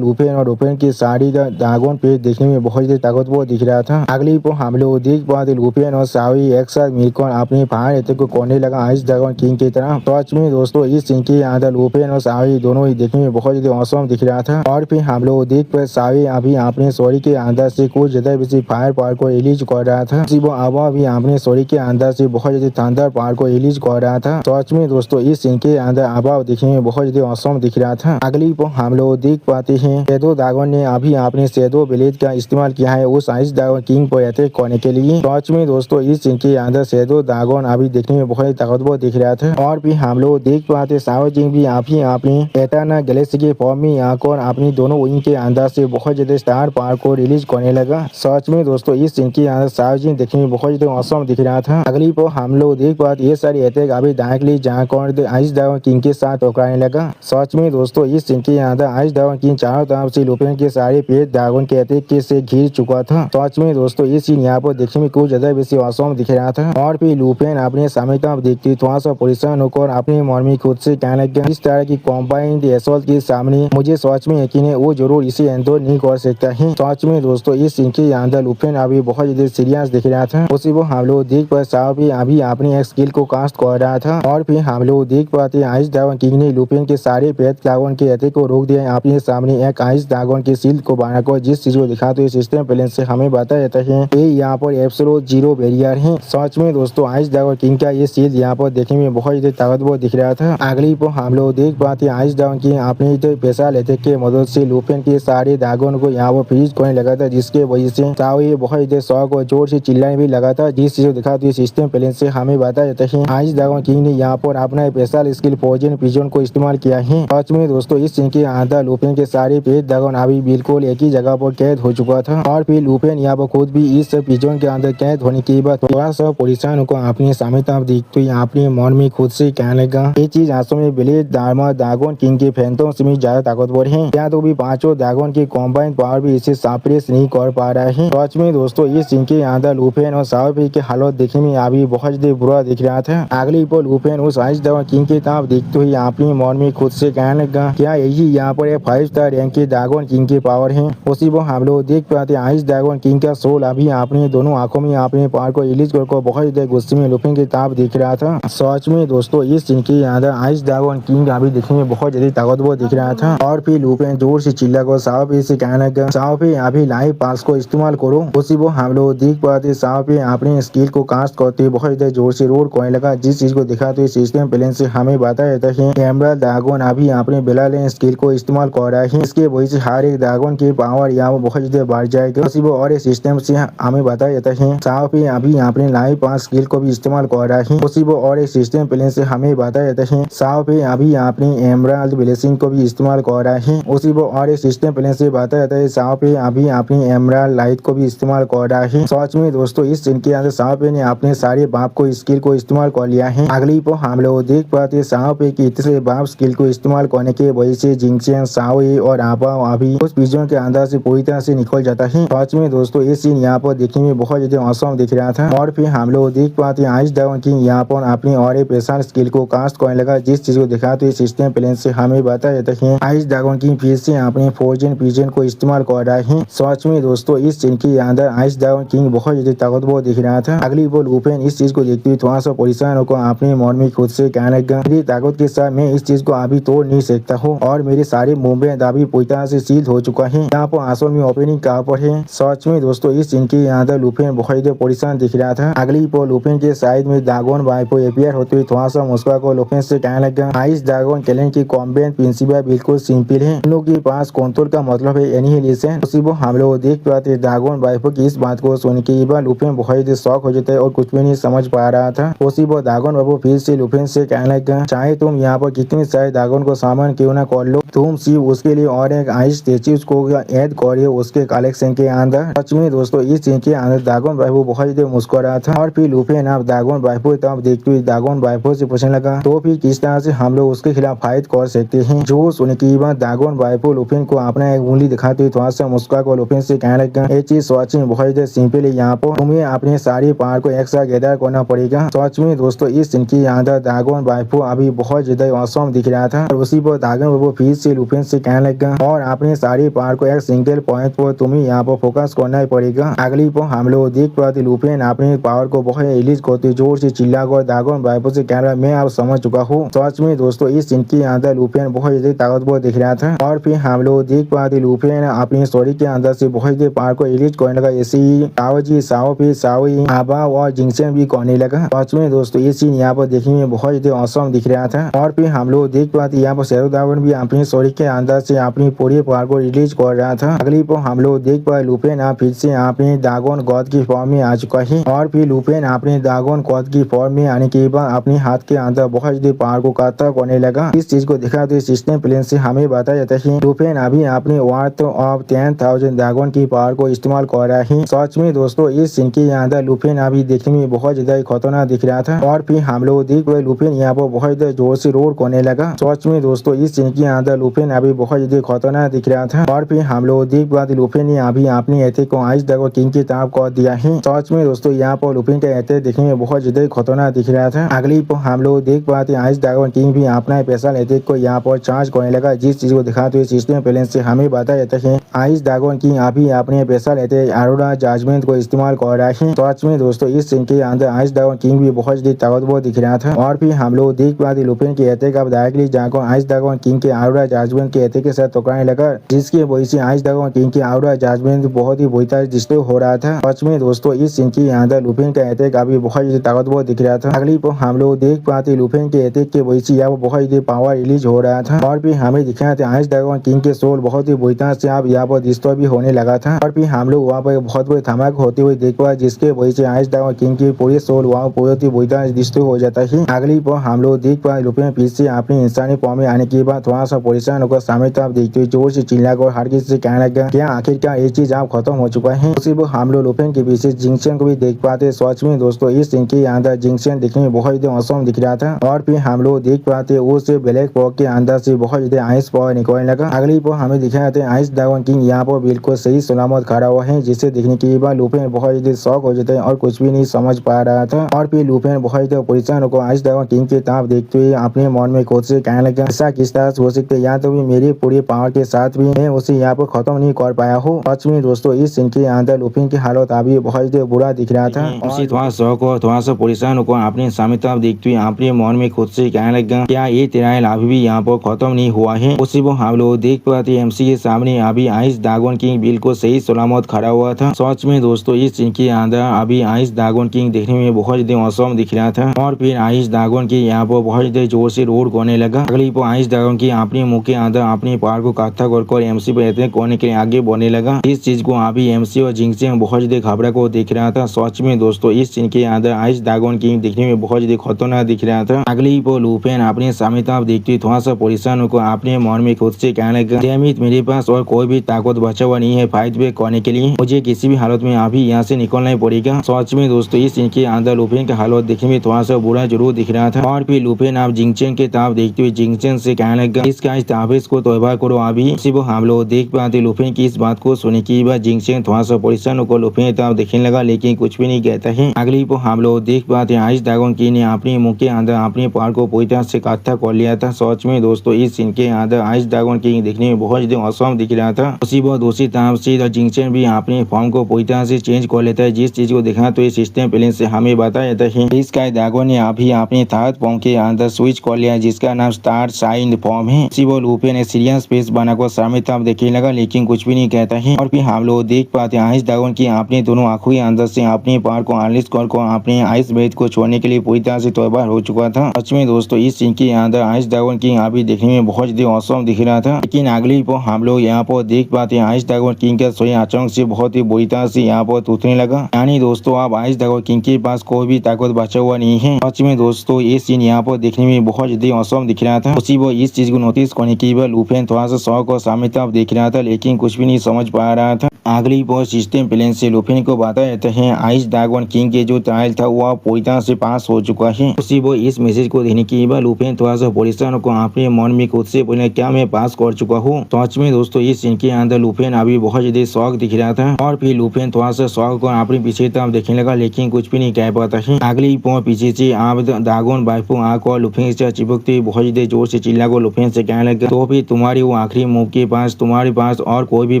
S1: लुफिन और लुफिन की सारी ड्रैगन पे देखने में बहुत ज्यादा ताकतवर दिख रहा था। अगली को हम लोग देख पाते लुफिन और सावी एक साथ मिलकर अपने फायर अटैक को करने लगा आइस ड्रैगन किंग की तरह। सच में दोस्तों इस सीन के अंदर लुफिन और सावी दोनों ही देखने में बहुत ज्यादा औसम दिख रहा था और फिर हम लोग देख पाए सावी अभी अपने सॉरी के अंदर से कुछ ज्यादा बेसी फायर पावर को रिलीज कर रहा था। वो अब भी अपने सॉरी के अंदर से बहुत ज्यादा थंडर पावर को रिलीज कर रहा था। सच में दोस्तों इस सीन के अंदर अब देखने में बहुत ज्यादा औसम दिख रहा था। अगली को हम लोग देख पाते हैं शैडो ड्रैगन ने अभी अपने शैडो ब्लेड का इस्तेमाल किया है उस आइस ड्रैगन किंग पर अटैक करने के लिए। सच में दोस्तों इस सीन के अंदर शैडो ड्रैगन अभी देखने में बहुत ताकतवर दिख रहा था और भी हम लोग देख पाते साओ जिंग भी अभी अपनी एटर्नल गैलेक्सी के फॉर्म में आकर अपनी दोनों विंग के अंदर से बहुत ज्यादा स्टार पावर को रिलीज करने लगा। सच में दोस्तों इस सीन के अंदर साओ जिंग देखने में बहुत ज्यादा औसम दिख रहा था। अगली को हम लोग देख पाते ये सारी अटैक अभी डायरेक्टली जाकर आइस ड्रैगन किंग के साथ टकराने लगा। सच में दोस्तों इस सीन के अंदर आइस ड्रैगन किंग चारों तरफ से लुफिन के सारे पेट ड्रैगन के अटैक के से घिर चुका था। सच में दोस्तों ये सीन यहाँ पर देखने में कुछ ज्यादा बेसी औसम दिख रहा था और फिर लुफिन अपने सामने तरफ देखते थोड़ा सा परेशान होकर अपने मन में खुद से कहने लगा इस तरह की कॉम्बाइंड असॉल्ट के सामने मुझे सच में यकीन है वो जरूर इसे एंडोर नहीं कर सकता है। सच में दोस्तों इस सीन के अंदर लुफिन अभी बहुत ज्यादा सीरियस दिख रहा था। उसी वो हम लोग देख पाए साहब अभी अपने एक स्किल को कास्ट कर रहा था और फिर हम लोग देख पाते आइस ड्रैगन किंग ने लुफिन के सारे पेट ड्रैगन के अटैक को रोक दिया। अपने सामने एक आइस ड्रैगन के शील्ड को बनाकर जिस चीज को दिखाते हुए सिस्टम प्लेन से हमें बता जाता है ये यहाँ पर एब्सोल्यूट जीरो बैरियर है। सच में दोस्तों आइस ड्रैगन किंग का ये शील्ड यहाँ पर देखने में बहुत ज्यादा ताकतवर दिख रहा था। अगली को हम लोग देख पाते आइस ड्रैगन किंग अपने स्पेशल अटैक के मदद से लुफिन के सारे ड्रैगन को यहाँ पर फ्रीज करने लगा था जिसके वजह से ताओ ये बहुत ज्यादा शौक और जोर से चिल्लाने भी लगा था। जिस चीज को दिखाते हुए सिस्टम प्लेन से हमें बता जाता है आइस ड्रैगन किंग ने यहाँ पर अपना स्पेशल स्किल पोजन पिजन को इस्तेमाल किया है। सच में दोस्तों इस सीन के अंदर लुफिन के सारे पेट ड्रैगन अभी बिल्कुल एक ही जगह पर कैद हो चुका था और फिर लुफिन यहाँ पर खुद भी इस पिजन के अंदर कैद होने के बाद थोड़ा सा परेशान होकर अपने सामने तरफ देखते हुए अपने मन में खुद से कहने लगा ये चीज आंसू में ब्लेड डार्मा ड्रैगन किंग के फैंटम से ज्यादा ताकतवर है। क्या तो भी पांचों ड्रैगन की कॉम्बाइंड पावर भी इसे सप्रेस नहीं कर पा रहा है। सच में दोस्तों इस सीन के अंदर लुफिन और साओपी के हालत देखने में अभी बहुत ज्यादा बुरा दिख रहा था। अगली पर लुफिन उस आइस ड्रैगन किंग की तरफ देखते हुए अपने मन में खुद से कहने लगा क्या यही यहाँ पर 5 स्टार रैंक के ड्रैगन किंग की पावर है। उसी वो हम लोग देख पाते आइस ड्रैगन किंग का सोल अभी अपने दोनों आंखों में अपने अपने पावर को रिलीज कर बहुत ज्यादा गुस्से में लुफिन की ताप दिख रहा था। सच में दोस्तों इस सीन के अंदर आइस ड्रैगन किंग अभी दिखने में बहुत ज्यादा ताकतवर दिख रहा था। और फिर लुफिन जोर से चिल्ला कर साओपी से कहने लगा, साओपी अभी लाइव पास को इस्तेमाल करो। उसी वो हम लोग देख पाते साओपी अपने स्किल को कास्ट करते बहुत ज्यादा जोर से रोड करने लगा, जिस चीज को दिखाते सिस्टम प्लेन से हमें बताया जाता है एमराल्ड ड्रैगन अभी अपने बेलाले स्किल को इस्तेमाल कर रहा है। इसके वजह से हर एक ड्रैगन की पावर यहाँ बहुत ज्यादा बढ़ जाएगा। उसी वो और सिस्टम से हमें बताया जाता है साओपी अभी अपने लाइव पास स्किल को भी इस्तेमाल कर रहा है। उसी वो और सिस्टम प्लेन से हमें बताया जाता है साओपी अभी अपनी एमराल्ड ब्लेसिंग को भी इस्तेमाल कर रहा है। उसी वो और सिस्टम प्लेन से बताया जाता है साओपी अभी अपनी एमराल्ड लाइट को भी इस्तेमाल कर रहा है। सच में दोस्तों इस सीन के अंदर साओपी ने अपने सारे बाप को स्किल को इस्तेमाल कर लिया है। अगली पर हम लोग देख पाते साओपी की इतने बाप स्किल को इस्तेमाल करने के वजह से जिंगचेन साओई और आपा अभी उस पिजन के अंदर से पूरी तरह से निकल जाता है। सच में दोस्तों ये सीन यहाँ पर देखने में बहुत ज्यादा औसम दिख रहा था। और फिर हम लोग देख पाते आइस ड्रैगन किंग यहाँ पर अपनी और स्पेशल स्किल को कास्ट करने लगा, जिस चीज को दिखाते सिस्टम प्लेन से हमें बताया जाता है आइस ड्रैगन किंग फिर से अपने फ्रोजन पिजन को इस्तेमाल कर रहा है। सच में दोस्तों इस सीन के अंदर आइस ड्रैगन किंग बहुत ज्यादा ताकतवर दिख रहा था। अगली वो लुफिन इस चीज को देखते हुए थोड़ा सा परेशान होकर अपने मन में खुद से कहने लगा, मेरी ताकत के साथ मैं इस चीज को अभी तोड़ नहीं सकता हूँ और मेरे सारे मूवमेंट अभी पूरी तरह से सील हो चुका है। यहाँ पर असल में ओपनिंग कहाँ पर है। सच में दोस्तों इस सीन के अंदर लुफिन बहुत ज्यादा परेशान दिख रहा था। अगली पर लुफिन के साइड में ड्रैगन वाइफ अपियर होते हुए थोड़ा सा मुस्कुरा को लुफिन से कहने लगा, आइस ड्रैगन क्लैन की कॉम्बैट प्रिंसिपल बिल्कुल सिंपल है, उन लोग के पास कंट्रोल का मतलब है एनिहिलेशन। उसी वो हम लोग देख पाते ड्रैगन वाइफ की इस बात को सुन के लुफिन बहुत ज्यादा शॉक हो जाता है और कुछ भी नहीं समझ पा रहा था। उसी वो ड्रैगन वाइफ फिर से लुफिन से कहने लगा, चाहे तुम यहाँ पर कितने सारे ड्रैगन को सामान क्यों ना कर लो, तुम सिर्फ उसके लिए और एक आइस स्टेच्यूज को ऐड करिए उसके कलेक्शन के अंदर। सच में दोस्तों इस सीन के अंदर ड्रैगन वाइफ बहुत ज्यादा मुस्कुरा था। और फिर लुफिन आप ड्रैगन वाइफ तब देखते हुए ड्रैगन वाइफ से पूछने लगा, तो फिर किस तरह से हम लोग उसके खिलाफ फाइट कर सकते हैं। जो सुनने के बाद ड्रैगन वाइफ लुफिन को अपना एक उंगली दिखाते हुए थोड़ा सा मुस्कुरा को लुफिन से कहने लगा, ये चीज सच में बहुत ज्यादा सिंपल है, यहाँ पर तुम्हें अपने सारे पावर को एक साथ गैदर करना पड़ेगा। सच में दोस्तों इस सीन के अंदर ड्रैगन वाइफ अभी बहुत ज्यादा औसम दिख रहा था। और उसी पर ड्रैगन वाइफ फिर से लुफिन से कहने लगा, और अपने सारे पावर को एक सिंगल पॉइंट पर तुम्हें यहाँ पर फोकस करना ही पड़ेगा। अगली पर हम लोग देख पाते लुफिन अपने पावर को बहुत रिलीज करते जोर से चिल्ला कर ड्रैगन वाइफ से कह रहा, मैं अब समझ चुका हूँ। सच में दोस्तों इस सीन के अंदर लुफिन बहुत ज्यादा ताकतवर दिख रहा था। और फिर हम लोग देख पाते लुफिन अपनी स्टोरी के अंदर से बहुत ज्यादा पावर को रिलीज करने लगा, ऐसे ही साओजी साओपी साओई आबा और जिंगचेन भी करने लगा। सच में दोस्तों ये सीन यहाँ पर देखने में बहुत ज्यादा औसम दिख रहा था। और फिर हम लोग देख पाते यहाँ पर शैडो ड्रैगन भी अपनी स्टोरी के अंदर से अपनी पूरी पावर को रिलीज कर रहा था। अगली पर हम लोग देख पाए लुफिन फिर से अपने ड्रैगन गॉड की फॉर्म में आ चुका है। और फिर लुफिन अपने ड्रैगन गॉड की फॉर्म में आने के बाद अपने हाथ के अंदर बहुत ज्यादा पावर को काटा करने लगा। इस चीज को दिखाते सिस्टम प्लेन से हमें बताया जाता है लुफिन अभी अपने वर्थ ऑफ 10,000 ड्रैगन की पावर को इस्तेमाल कर रहा है। सच में दोस्तों इस सीन के अंदर लुफिन अभी देखने में बहुत ज्यादा खतरनाक दिख रहा था। और फिर हम लोग देख पाए लुफिन यहाँ पर बहुत ज्यादा जोर से रोड करने लगा। सच में दोस्तों इस सीन के अंदर लुफिन अभी बहुत ज्यादा खतरनाक दिख रहा था। और फिर हम लोग देख पाते लुफिन ने अभी अपने अटैक को आइस ड्रैगन किंग की तरफ कर दिया है। सच में दोस्तों यहाँ पर लुफिन का अटैक देखने में बहुत ज्यादा खतरनाक दिख रहा था। अगली पर हम लोग देख पाते आइस ड्रैगन किंग भी अपना स्पेशल अटैक को यहाँ पर चार्ज करने लगा, जिस चीज को दिखाते हुए सिस्टम प्लेन से हमें बताया जाता है आइस ड्रैगन किंग अभी अपने स्पेशल अटैक अरोरा जजमेंट को इस्तेमाल कर रहा है। सच में दोस्तों इस सीन के अंदर आइस ड्रैगन किंग भी बहुत ज्यादा ताकतवर दिख रहा था। और फिर हम लोग देख पाते लुफिन के अटैक अब डायरेक्टली जाकर आइस ड्रैगन किंग के अरोरा जजमेंट के अटैक के साथ टकराने लगा, जिसकी वजह से आइस ड्रैगन किंग के अरोरा जजमेंट बहुत ही बुरी तरह डिस्ट्रॉय हो रहा था। सच में दोस्तों इस सीन के अंदर लुफिन का अटैक अभी बहुत ज्यादा ताकतवर दिख रहा था। अगली पर हम लोग देख पाते लुफिन के अटैक के वजह से यहाँ बहुत ज्यादा पावर रिलीज हो रहा था। और फिर हमें दिखाया था आइस ड्रैगन किंग के सोल बहुत ही बुरी तरह से अब यहाँ पर डिस्ट्रॉय भी होने लगा था। और फिर हम लोग वहाँ पर बहुत बड़ी धमाक होते हुए देख पाए, जिसके वजह से आइस ड्रैगन किंग की पूरी सोल वहाँ बहुत ही बुरी तरह डिस्ट्रॉय हो जाता है। अगली पर हम लोग देख पाए लुफिन फिर से अपनी इंसानी फॉर्म में आने के बाद थोड़ा सा परेशान होकर सामने तरफ देखते हुए जोर से चिल्लाकर हर किसी से कहने लगा, क्या आखिरकार ये चीज आप खत्म हो चुका है। उसी पर हम लोग लुफिन के पीछे जिंगचेन को भी देख पाते। सच में दोस्तों इस सीन के अंदर जिंगचेन दिखने में बहुत ज्यादा औसम दिख रहा था। और फिर हम लोग देख पाते उस ब्लैक फॉग के अंदर से बहुत ज्यादा आइस पावर निकलने लगा। अगली पर हमें दिखाया था आइस ड्रैगन किंग यहाँ पर बिल्कुल सही सलामत खड़ा हुआ है, जिसे देखने के बाद लुफिन बहुत ज्यादा शॉक हो जाता है और कुछ भी नहीं समझ पा रहा था। और फिर लुफिन बहुत ज्यादा परेशान होकर आइस ड्रैगन किंग की तरफ देखते हुए अपने मन में खुद से कहने लगा, ऐसा किस तरह से हो सकता है, या तो भी मेरी पूरी पावर के साथ भी मैं उसे यहाँ पर खत्म नहीं कर पाया हूँ। सच में दोस्तों इस सीन के अंदर लुफिन की हालत अभी बहुत ज्यादा बुरा दिख रहा था। उसी थोड़ा शौक और थोड़ा सा परेशान होकर अपने सामने तरफ देखते हुए अपने मन में खुद से कहने लगा, क्या ये तेरा अभी भी यहाँ पर खत्म नहीं हुआ है। उसी वो हम लोग देख पाते एमसी के सामने अभी आइस ड्रैगन किंग बिल्कुल सही सलामत खड़ा हुआ था। सच में दोस्तों इस सीन के अंदर अभी आइस ड्रैगन किंग देखने में बहुत ज्यादा औसम दिख रहा था। और फिर आइस ड्रैगन की यहाँ पर बहुत ज्यादा जोर से रोड करने लगा। अगली पर आइस ड्रैगन की अपने मुंह के अंदर अपने पैर को इकट्ठा कर एमसी पर अटैक करने के लिए आगे बढ़ने लगा। इस चीज को अभी एमसी और जिंगचैंग बहुत ज्यादा घबरा को देख रहा था। सच में दोस्तों इस सीन के अंदर आइस ड्रैगन किंग देखने में बहुत ज्यादा खतरनाक दिख रहा था। अगली पर लुफेन अपने सामने तरफ देखते हुए थोड़ा सा परेशान होकर अपने मन में खुद से कहने लगा, डैम इट, मेरे पास और कोई भी ताकत बचा हुआ नहीं है फाइट बैक करने के लिए। मुझे किसी भी हालत में अभी यहाँ से निकलना ही पड़ेगा। सच में दोस्तों इस सीन के अंदर लुफेन का हालत देखने में थोड़ा सा बुरा जरूर दिख रहा था। और फिर लुफेन आप जिंगचैंग के तरफ देखते हुए जिंगचैंग से कहने लगा, इसका इस ताबीज को तौबा करो। अभी उसी वो हम लोग देख पाते लुफेन की इस बात को सुनने के बाद जिंगचैंग थोड़ा सा परेशान होकर लुफेन की तरफ देखने लगा, लेकिन कुछ भी नहीं कहता है। अगली को हम लोग देख पाते आइस ड्रैगन किंग ने अपने मुंह के अंदर अपने पैर को पूरी तरह से इकट्ठा कर लिया था। सच में दोस्तों इस सीन के अंदर आइस ड्रैगन किंग देखने में बहुत ज्यादा औसम दिख रहा था। उसी वो दूसरी तरफ से जिंगचैंग भी अपने फॉर्म को पूरी तरह से चेंज कर लेता है। जिस चीज को देखना तो इस सिस्टम प्लेन से हमें बताया जाता है। इस ड्रैगन ने अभी अपने थर्ड फॉर्म के अंदर स्विच कर लिया, जिसका नाम स्टार साइन फॉर्म है। उसी वो लुफेन ने सीरियस फेस बनाकर सामने तरफ देखने लगा, लेकिन कुछ भी नहीं कहता है। और फिर हम लोग देख पाते हैं आइस ड्रैगन की अपने दोनों आंखों के अंदर से अपने पार को अनलिस्ट कर अपने आइस बेड को छोड़ने के लिए पूरी तरह से तैयार हो चुका था। सच में दोस्तों इस सीन के अंदर आइस ड्रैगन किंग अभी देखने में बहुत ज्यादा औसम दिख रहा था। लेकिन अगली पर हम लोग यहाँ पर देख पाते हैं आइस ड्रैगन किंग का सोया अचानक से बहुत ही बुरी तरह से यहाँ पर टूटने लगा। यानी दोस्तों अब आइस ड्रैगन किंग के पास कोई भी ताकत बचा हुआ नहीं है। सच में दोस्तों ये सीन यहाँ पर देखने में बहुत ज्यादा औसम दिख रहा था। उसी वो इस चीज को नोटिस करने के बाद लुफेन थोड़ा सा शौक और सामने तरफ देख रहा था, लेकिन कुछ भी नहीं समझ पा रहा था। अगली पर सिस्टम प्लेन से लुफेन को बताया जाता है आइस ड्रैगन किंग के जो ट्रायल था वह पूरी तरह से पास हो चुका है। उसी वो इस मैसेज को देने के बाद लुफेन थोड़ा सा परेशान को अपने मन में खुद से बोले, क्या मैं पास कर चुका हूँ। सच में दोस्तों इस सीन के अंदर लुफेन अभी बहुत ज्यादा शौक दिख रहा था। और फिर लुफेन थोड़ा सा शौक को अपने पीछे तरफ देखने लगा, लेकिन कुछ भी नहीं कह पाता है। अगली पर पीछे से आप ड्रैगन वाइफ आँख और लुफेन से चिपकते बहुत ज्यादा जोर से चिल्ला को लुफेन से कहने लगा, तो फिर तुम्हारी वो आखिरी मूव के पास तुम्हारे पास और कोई भी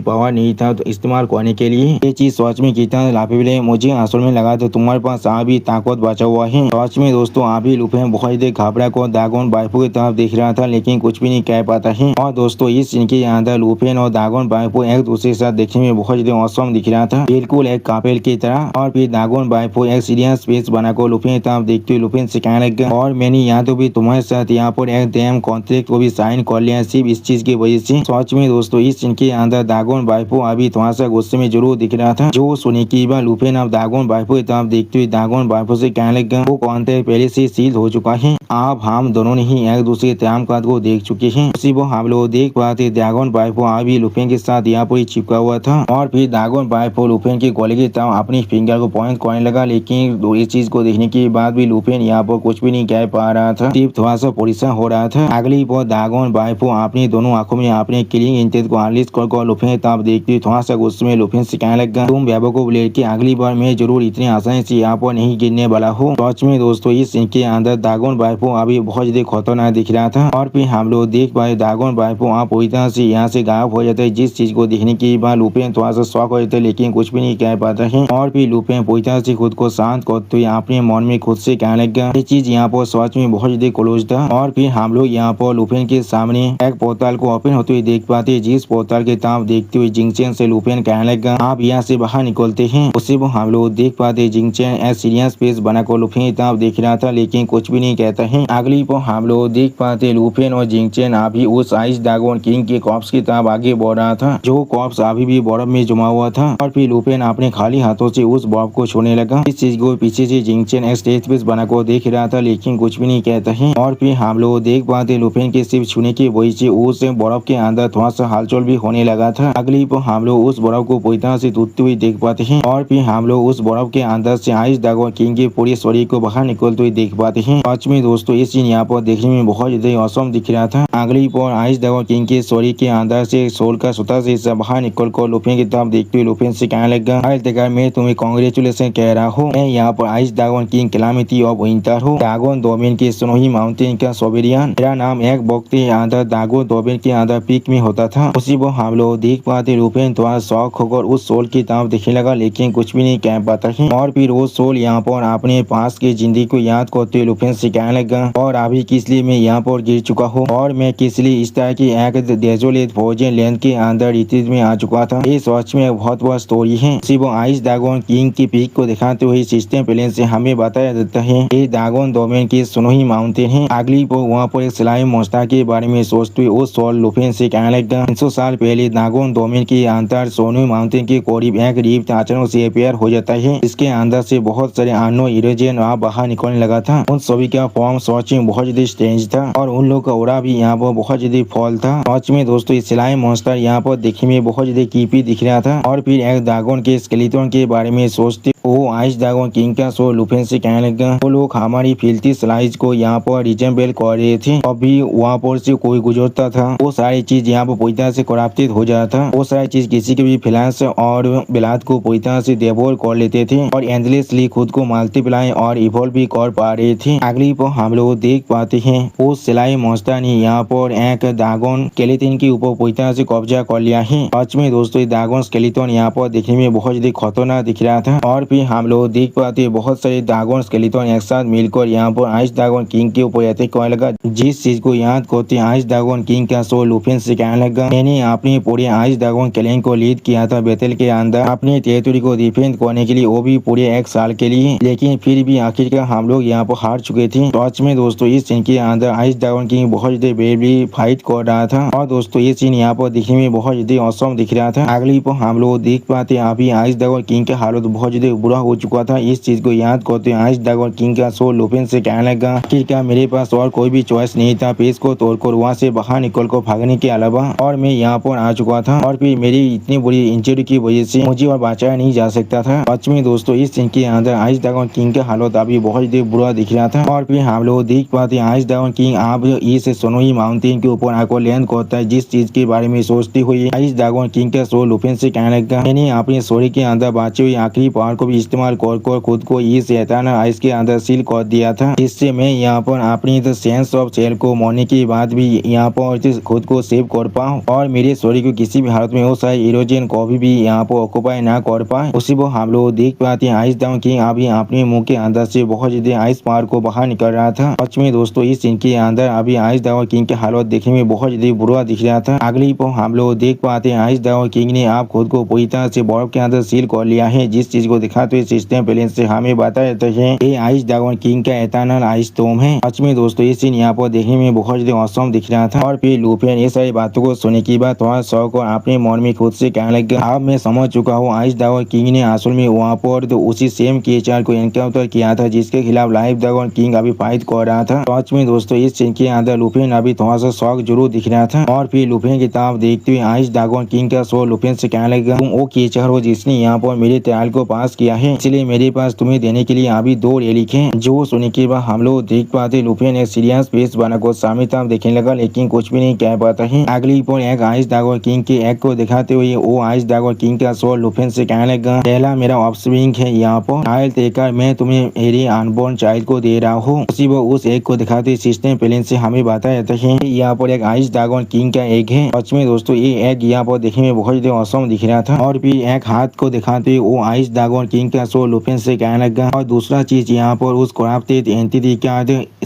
S1: पावर नहीं था तो इस्तेमाल करने के लिए। ये चीज सच में कितना लाभेबल है मुझे असल में लगा तो तुम्हारे पास अभी ताकत बचा हुआ है। सच में दोस्तों अभी लुफेन बहुत ज्यादा घबरा को ड्रैगन वाइफो की तरफ देख रहा था, लेकिन कुछ भी नहीं कह पाता है। और दोस्तों इस सीन के अंदर लुफेन और ड्रैगन वाइफो एक दूसरे के साथ देखने में बहुत ज्यादा औसम दिख रहा था, बिल्कुल एक कपल की तरह। और फिर ड्रैगन वाइफो एक सीरियस फेस बनाकर लुफेन की तरफ देखते हुए लुफेन से कहने लगा, और मैंने यहाँ तो भी तुम्हारे साथ यहाँ पर एक डैम कॉन्ट्रैक्ट को भी साइन कर लिया सिर्फ इस चीज की वजह से। सच में दोस्तों इस सीन के अंदर ड्रैगन वाइफो अभी थोड़ा सा गुस्से में जरूर दिख रहा था। जो सुने की बार लुफेन अब ड्रैगन वाइफो की तरफ देखते हुए ड्रैगन वाइफो से कहने लगा, वो कॉन्ट्रैक्ट पहले से सील हो चुका है। अब हम दोनों ने ही एक दूसरे के तमाम काज को देख चुके हैं। उसी वो हम लोग देख पाते ड्रैगन वाइफो अभी लुफेन के साथ यहाँ पर चिपका हुआ था। और फिर ड्रैगन वाइफो लुफेन की गले की तरफ अपनी फिंगर को पॉइंट करने लगा, लेकिन इस चीज को देखने के बाद भी लुफेन यहाँ पर कुछ भी नहीं कह पा रहा था, सिर्फ थोड़ा सा परेशान हो रहा था। अगली बार ड्रैगन वाइफो अपनी दोनों आंखों में अपने किलिंग इंटेंट को अनलिस्ट कर लुफेन की तरफ देखते हुए थोड़ा सा गुस्से में लुफेन से कहने लगा, तुम बेबो को लेकर अगली बार मैं जरूर इतनी आसानी से यहाँ पर नहीं गिरने वाला हूँ। सच में दोस्तों इस सीन के अंदर ड्रैगन वाइफो अभी बहुत ज्यादा खतरनाक दिख रहा था। और फिर हम लोग देख पाए ड्रैगन वाइफो आप पूरी तरह से यहाँ से गायब हो जाता है, जिस चीज को देखने के बाद लुफेन थोड़ा सा शॉक हो जाता है, लेकिन कुछ भी नहीं कह पाता है। और फिर लुफेन पूरी तरह से खुद को शांत करते हुए अपने मन में खुद से कहने लगा, ये चीज यहाँ पर सच में बहुत ज्यादा क्लोज था। और फिर हम लोग यहाँ पर लुफेन के सामने एक पोर्टल को ओपन होते हुए देख पाते हैं, जिस पोर्टल के तरफ देखते हुए जिंगचैंग से लुफेन कहने लगा, आप यहाँ से बाहर निकलते हैं। उसी वो हम लोग देख पाते जिंगचैंग एक सीरियस फेस बनाकर लुफेन की तरफ देख रहा था, लेकिन कुछ भी नहीं कहता है। अगली पर हम लोग देख पाते लुफेन और जिंगचैंग अभी उस आइस ड्रैगन किंग के कॉर्प्स की तरफ आगे बढ़ रहा था, जो कॉर्प्स अभी भी बर्फ में जमा हुआ था। और फिर लुफेन अपने खाली हाथों से उस बर्फ को छूने लगा। इस चीज को पीछे से जिंगचैंग एक स्टेज फेस बनाकर देख रहा था, लेकिन कुछ भी नहीं कहता है। और फिर हम लोग देख पाते लुफेन के सिर्फ छूने की वजह से उस बर्फ के अंदर थोड़ा सा हलचल भी होने लगा था। अगली पर हम लोग उस बर्फ को पूरी तरह से टूटते हुए देख पाते हैं। और फिर हम लोग उस बर्फ के अंदर से आइस ड्रैगन किंग के पूरे शरीर को बाहर निकलते हुए देख पाते हैं। सच में दोस्तों ये सीन यहाँ पर देखने में बहुत ज्यादा औसम दिख रहा था। अगली पर आइस ड्रैगन किंग के शरीर के अंदर से सोल का छोटा सा हिस्सा बाहर निकल कर लुफेन की तरफ देखते हुए लुफेन से कहने लगा, देखा मैं तुम्हें कांग्रेचुलेशन कह रहा हूँ। मैं यहाँ पर ice dragon king calamity of winter हूँ, ड्रैगन डोमेन के स्नोई माउंटेन का सोबेरियन। मेरा नाम एक वक्त के अंदर ड्रैगन डोमेन के अंदर पीक में होता था। उसी वो हम लोग देख पाते लुफेन थोड़ा शौक होकर उस सोल की तरफ देखने लगा, लेकिन कुछ भी भी नहीं कह पाता है। और फिर वो सोल यहाँ पर अपने पास की जिंदगी को याद करते लुफिन से कहने लगा, और अभी किस लिए मैं यहाँ पर गिर चुका हूँ और मैं किस लिए इस तरह की एक डेजोलेट फौजी लैंड के अंदर स्थिति में आ चुका था। ये सच में बहुत बड़ा स्टोरी है। सिर्फ आइस ड्रैगन किंग की पीक को दिखाते हुए सिस्टम प्लेन से हमें बताया जाता है ये ड्रैगन डोमेन की स्नोई माउंटेन है। अगली पर वहाँ पर एक स्लाइम मॉन्स्टर के बारे में सोचते हुए वो सोल लुफिन से कहने लगा, 300 साल पहले ड्रैगन डोमेन के अंदर स्नोई माउंटेन के करीब एक रिफ्ट अचानक से अपेयर हो जाता है। इसके अंदर से बहुत सारे अननोन इरोजन बाहर निकलने लगा था। उन सभी का फॉर्म सच में बहुत ज्यादा स्ट्रेंज था और उन लोग का ओरा भी यहाँ पर बहुत ज्यादा फॉल था। सच में दोस्तों इस स्लाइम मॉन्स्टर यहाँ पर देखने में बहुत ज्यादा कीपी दिख रहा था। और फिर एक ड्रैगन के स्केलेटन के बारे में सोचते वो आइस ड्रैगन किंग का सो लुफिन से कहने लगा, वो लोग हमारी फिल्थी स्लाइस को यहाँ पर रिजेंबल कर रहे थे। अभी वहाँ पर से कोई गुजरता था वो सारी चीज यहाँ पर पूरी तरह से करप्टेड हो जाता था। वो सारी चीज किसी के भी फिलांस और बिलाद को पूरी तरह से डेवोर कर लेते थे और एंडलेसली खुद को मल्टीप्लाई और इवॉल्व भी कर पा रहे थे। अगली पर हम लोग देख पाते हैं वो सिलाई मॉन्स्टर ने यहाँ पर एक ड्रैगन स्केलेटन के ऊपर पूरी तरह से कब्जा कर लिया है। सच में दोस्तों ड्रैगन स्केलेटन यहाँ पर देखने में बहुत ज्यादा खतरनाक दिख रहा था। और फिर हम लोग देख पाते हैं बहुत सारे ड्रैगन स्केलेटन एक साथ मिलकर यहाँ पर आइस ड्रैगन किंग के ऊपर अटैक करने लगा। जिस चीज को याद करते आइस ड्रैगन किंग का सो लुफिन से कहने लगा, मैंने अपने पूरे आइस ड्रैगन क्लैन को लीड किया था बैटल के अंदर अपने टेरिटरी को डिफेंड करने के लिए, वो भी पूरे 1 साल के लिए, लेकिन फिर भी आखिरकार हम लोग यहाँ पर हार चुके थे। सच में दोस्तों इस सीन के अंदर आइस ड्रैगन किंग बहुत ज्यादा ब्रेवली फाइट कर रहा था और दोस्तों ये सीन यहाँ पर दिखने में बहुत ज्यादा औसम दिख रहा था। अगली पर हम लोग देख पाते अभी आइस ड्रैगन किंग का हालत बहुत ज्यादा बुरा हो चुका था। इस चीज को याद करते आइस ड्रैगन किंग का सो लुफिन से कहने लगा, आखिरकार मेरे पास और कोई भी चॉइस नहीं था पेस को तोड़कर वहाँ से बाहर निकल कर भागने के अलावा, और मैं यहाँ पर आ चुका था और फिर मेरी इतनी बुरी इंजरी की वजह से मुझे और बचाया नहीं जा सकता था। सच में दोस्तों इस सीन के अंदर आइस ड्रैगन किंग का हालत अभी बहुत ज्यादा बुरा दिख रहा था। और फिर हम लोग देख पाते आइस ड्रैगन किंग आप इस स्नोई माउंटेन के ऊपर आकर लैंड करता है। जिस चीज के बारे में सोचती हुई आइस ड्रैगन किंग का सो लुफिन से कहने लगा, मैंने अपने शरीर के अंदर बाँचे हुए आखिरी पावर को भी इस्तेमाल कर खुद को इस एटर्नल आइस के अंदर सील कर दिया था, जिससे मैं यहाँ पर अपनी सेंस ऑफ सेल को मरने के बाद भी यहाँ पर खुद को सेव कर पाऊँ और मेरे शरीर को किसी भी हालत में हो सारे इरोजन को भी यहाँ पर ऑक्यूपाई ना कर पाए। उसी को हम लोग देख पाते हैं आइस ड्रैगन किंग अभी अपने मुंह के अंदर से बहुत ज्यादा आइस पावर को बाहर निकल रहा था। सच में दोस्तों इस सीन के अंदर अभी आइस ड्रैगन किंग के हालत देखने में बहुत ज्यादा बुरा दिख रहा था। अगली पर हम लोग देख पाते हैं आइस ड्रैगन किंग ने आप खुद को पूरी तरह से बर्फ के अंदर सील कर लिया है। जिस चीज को दिखाते हुए सिस्टम प्लेन से हमें बताया जाता है ये आइस ड्रैगन किंग का एटर्नल आइस टॉम है। सच में दोस्तों ये सीन यहाँ पर देखने में बहुत ज्यादा औसम दिख रहा था। और फिर लुफिन ये सारी बातों को सुनने के बाद थोड़ा शौक और अपने मन में खुद से कहने लगा, अब मैं समझ चुका हूँ आइस ड्रैगन किंग ने असल में वहाँ पर तो उसी सेम क्रिएचर को एनकाउंटर किया था जिसके खिलाफ लाइव ड्रैगन किंग अभी फाइट कर रहा था। सच में दोस्तों इस सीन के अंदर लुफिन अभी थोड़ा सा शौक जरूर दिख रहा था। और फिर लुफिन की तरफ देखते हुए आइस ड्रैगन किंग का सो लुफिन से कहने लगा, तुम वो क्रिएचर हो जिसने यहाँ पर मेरे ट्रायल को पास किया है, इसलिए मेरे पास तुम्हें देने के लिए अभी 2 रेलिक है। जो सुनने के बाद हम लोग देख पाते लुफिन एक सीरियस फेस बनाकर सामने तरफ देखने लगा लेकिन कुछ भी नहीं कह पाता है। अगली पर एक आइस ड्रैगन किंग के एक को दिखाते हुए वो आइस ड्रैगन किंग का सो लुफिन से कहने लगा, पहला मेरा ऑफस्प्रिंग है यहाँ पर चाइल्ड देकर मैं तुम्हें मेरी अनबोर्न चाइल्ड को दे रहा हूँ। उसी वो उस एक को दिखाते सिस्टम प्लेन से हमें बताया जाता है यहाँ पर एक आइस ड्रैगन किंग का एग है। सच में दोस्तों ये एग यहाँ पर देखने में बहुत ज्यादा औसम दिख रहा था। और फिर एक हाथ को दिखाते हुए वो आइस ड्रैगन किंग का सो लुफिन से कहने लगा, और दूसरा चीज यहाँ पर उस करप्टेड एंटिटी का